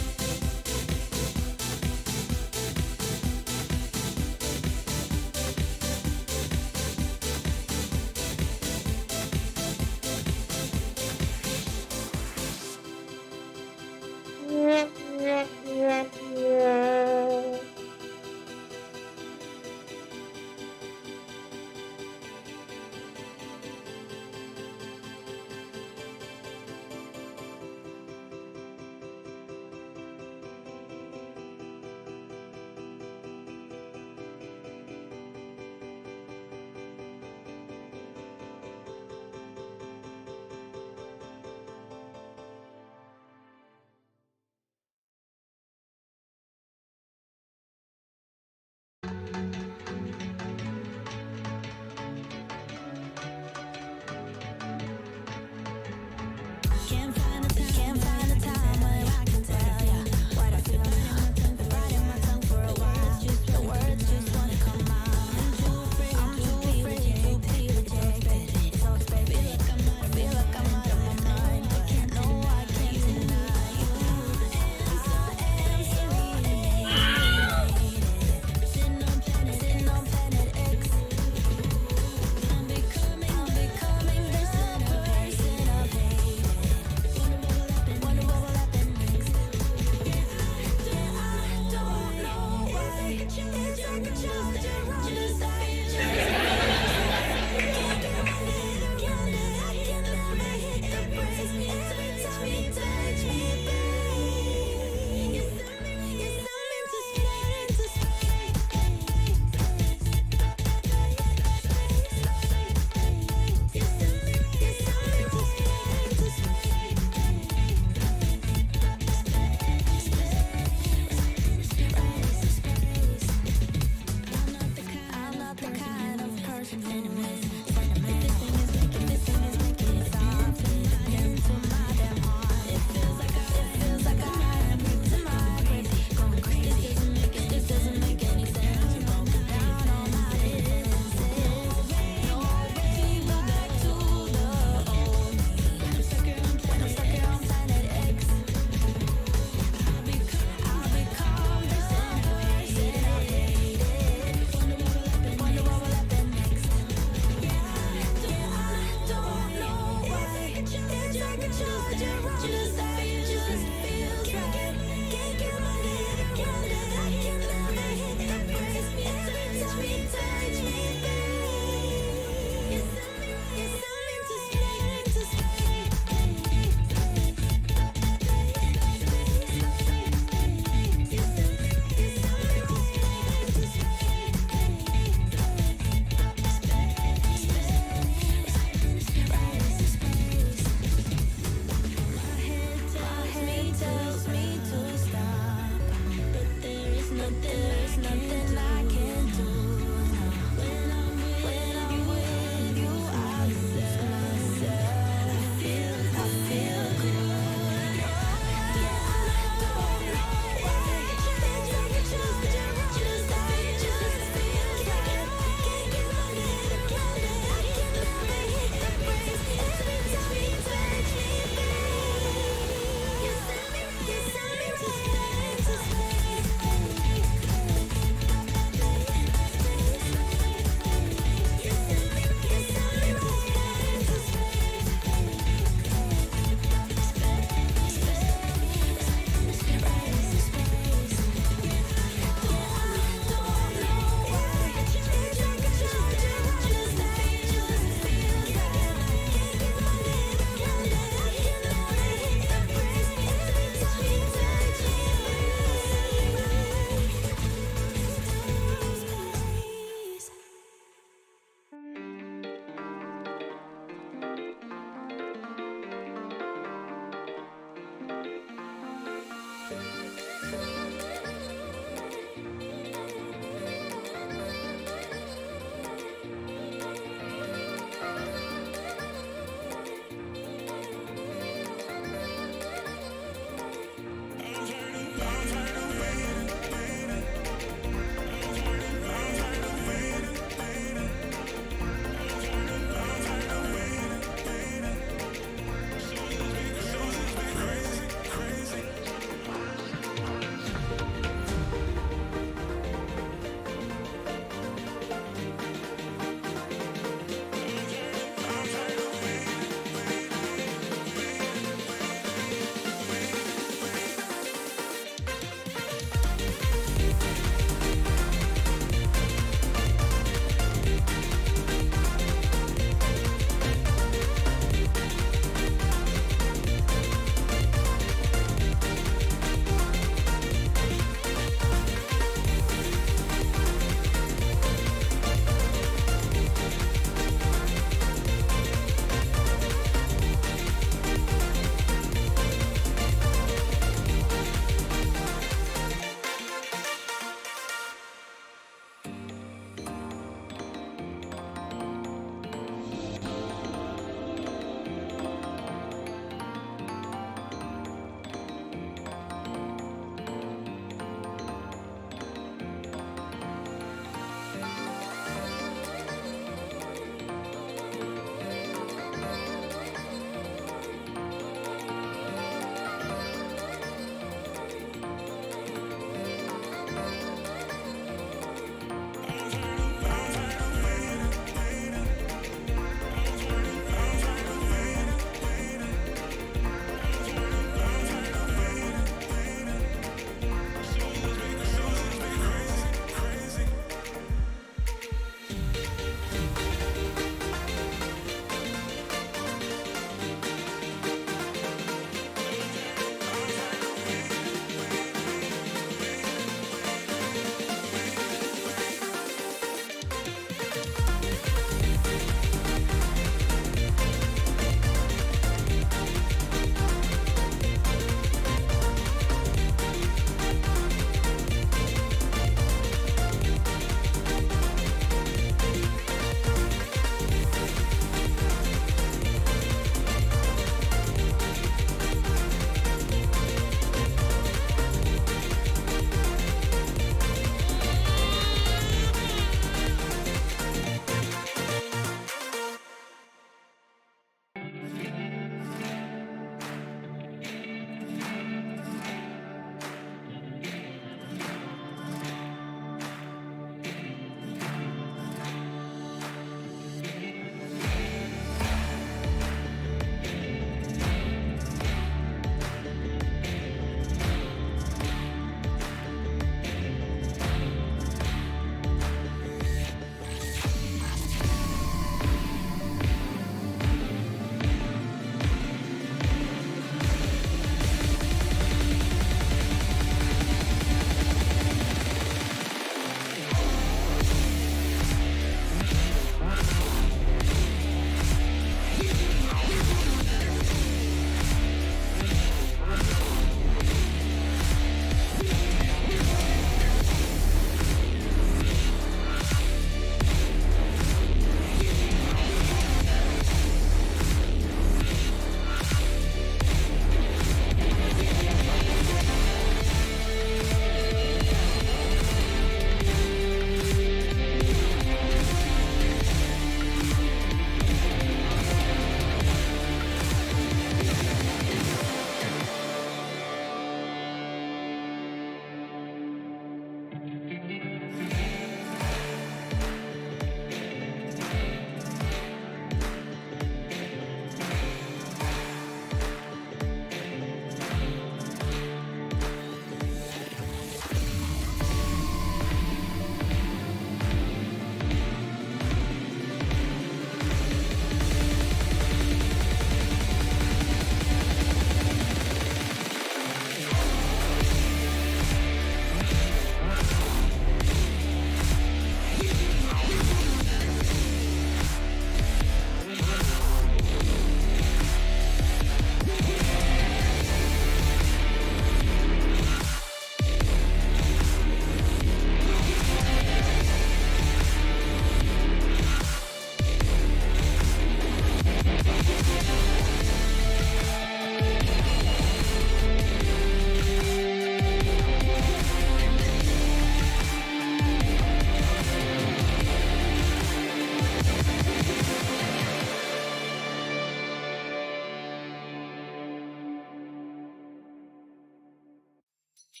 Speaker 3: No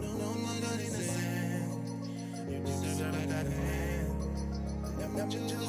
Speaker 3: longer innocent. You deserve a better hand. Just